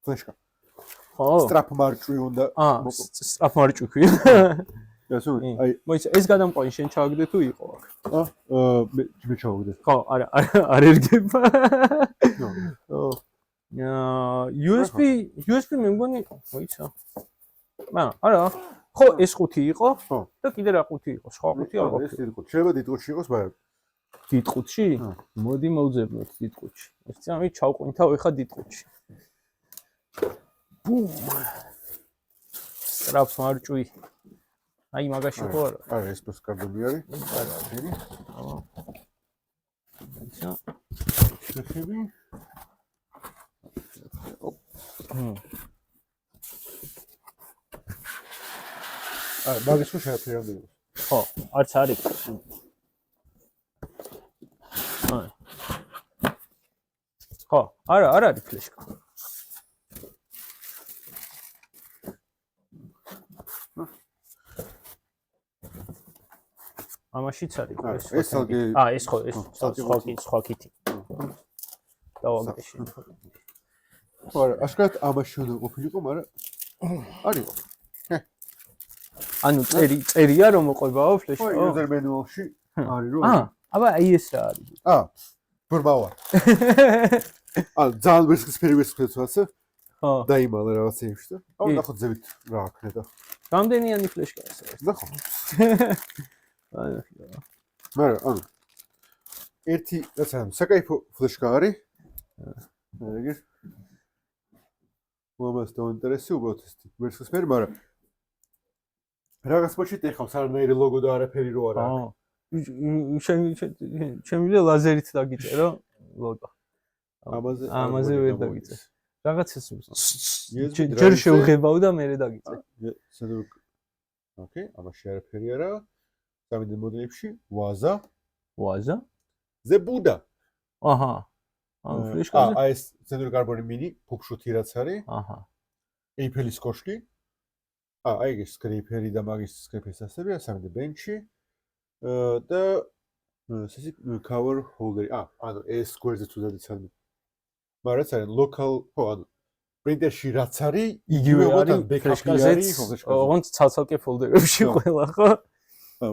S1: ფლეშკა ხო სტრაპ მარჭვი უნდა
S2: სტრაპ მარჭვი ქვია
S1: ასე აი
S2: მოიცა ეს გადამყვანი შენ ჩავაგდე თუ იყო აქ
S1: მე ჩავაგდე
S2: ხო არ ერგება USB მე მგონი მოიცა არა ხო ეს ხუთი იყო და კიდე რა ხუთი იყო სხვა ხუთი არ
S1: ეს დიდი ხუთი შეიძლება დიდი ხუთი იყოს მაგრამ
S2: დიდ ხუთში მოდი მოვძებნოთ დიდ ხუთში ეს წამი ჩავყვინთავ ეხა დიდ ხუთში ბუმ სტრაპ მარჭვი აი მაგაში ხო
S1: არა ეს პოს კარდული არის არა დიდი
S2: აჩა
S1: შეხები მაგის ხო შეაფერამდე
S2: ხო არც არის ხო არა არ არის ფლეშკა ამაშიც არის
S1: ეს ალგე
S2: ეს ხო ეს სხვა კითი დავაგეში
S1: ხო აშკარად ამაში უნდა ყოფილიყო მაგრამ არისო
S2: ანუ წერია რომ მოყვებაო ფლეშკა
S1: ხო user manual-ში არის რომ
S2: აბა აი ეს რა არის
S1: ბურბავა ძალიან ვერსკსფერი ვასე ხო დაიმალა რაღაცა იმში და აუ ნახოთ ზევით რა აქნე და
S2: რამდენიანი ფლეშკა ეს არის
S1: ნახო მაგრამ ანუ ერთი რაცა საკაიფო ფლეშკა არის ეგ მომას დაინტერესი უბრალოდ ეს ვერსკსფერი მაგრამ რაღაც პოჩით ეხავს არანაირი ლოგო და არაფერი რო არა
S2: შემიძლია ლაზერით დაგიწერო ლოგო ამაზე ვერ დაგიწე. რაღაცას
S1: USB
S2: ჯერ შევღებავ და მე დაგიწე.
S1: ცენზურა. ოკეი, ამაში არაფერი არა. სამი მოდელებში ვაზა.
S2: ვაზა?
S1: ზებუდა.
S2: აჰა. ანუ ფლეშკაზე?
S1: აი ეს ცენზურა კარბონი მინი, ფუფშუთი რაც არის.
S2: აჰა.
S1: ეიფელის კოშკი. აი ეს სკრიპერი და მაგის სკრიპერის ასებია, სამი ბენჩი. და ესე cover holder. ანუ ეს გვერდზე თუ დადიცადე. მაგრამ რაც არის local, ხო, ანუ პრინტერში რაც არის,
S2: იგივე არის
S1: ფლეშკაზეც,
S2: ოღონდ ცალ-ცალკე ფოლდერებში ყველა, ხო?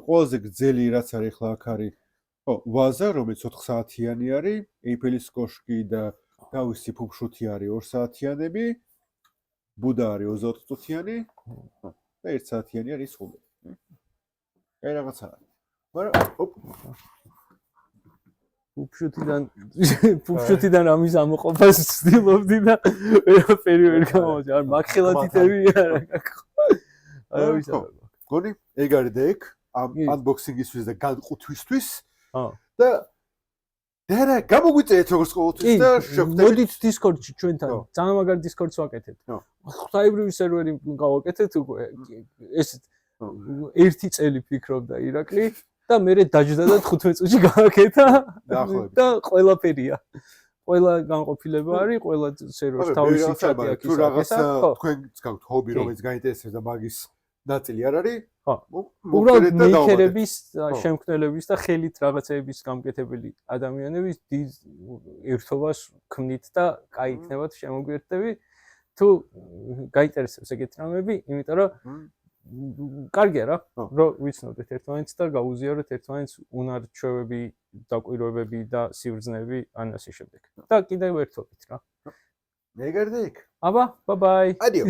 S1: ყველაზე გრძელი რაც არის ხლა აქ არის, ხო, ვაზა, რომელიც 4 საათიანი არის, ეიფელის კოშკი და თავისი ფუფშუთი არის 2 საათიანები, ბუდა არის 28 წუთიანი, და 1 საათიანი არის ხოლმე. აი რაღაცა არის. მაგრამ
S2: ფუფშუთიდან ამის ამოყოფას ვცდილობდი და ვერაფერი ვერ გამოვიდა. არ მაგხელათითები არა გაკო. არავის არ აქვს.
S1: გონი ეგ არის და ეგ ამ unboxing-ისთვის და განყუთვისთვის. და და გამოგვიწერეთ როგორც ყოველთვის და შევხვდებით.
S2: მოდით Discord-ში ჩვენთან. ძალიან მაგარი Discord-ს ვაკეთებთ. ღვთაებრივი სერვერი გავაკეთეთ უკვე. ეს 1 წელი ფიქრობდა ირაკლი და მე დაჯდა და 15 წუთში გავაკეთა და ყველაფერია. ყველა განყოფილება არის, ყველა სერვერში თავისი ჩატი აქვს.
S1: თუ რაღაც თქვენს გაქვთ ჰობი, რომელიც გაინტერესებს და მაგის ნაწილი არ არის?
S2: ხო. უბრალოდ მეიქერების, შემქმნელების და ხელით რაღაცეების გამკეთებელი ადამიანების ერთობას ქმნით და კაი იქნებათ შემოგვიერთდები. თუ გაინტერესებს ეგეთი რამეები, იმიტომ რომ კარგია რა, რომ ვიცნობდეთ ერთმანეთს და გაუზიაროთ ერთმანეთს უნარ-ჩვევები, დაკვირვებები და სიბრძნეები ან ასე შემდეგ. და კიდევ ერთობით რა.
S1: ეგ არის და ეგ.
S2: აბა, ბაი-ბაი.
S1: ადიო.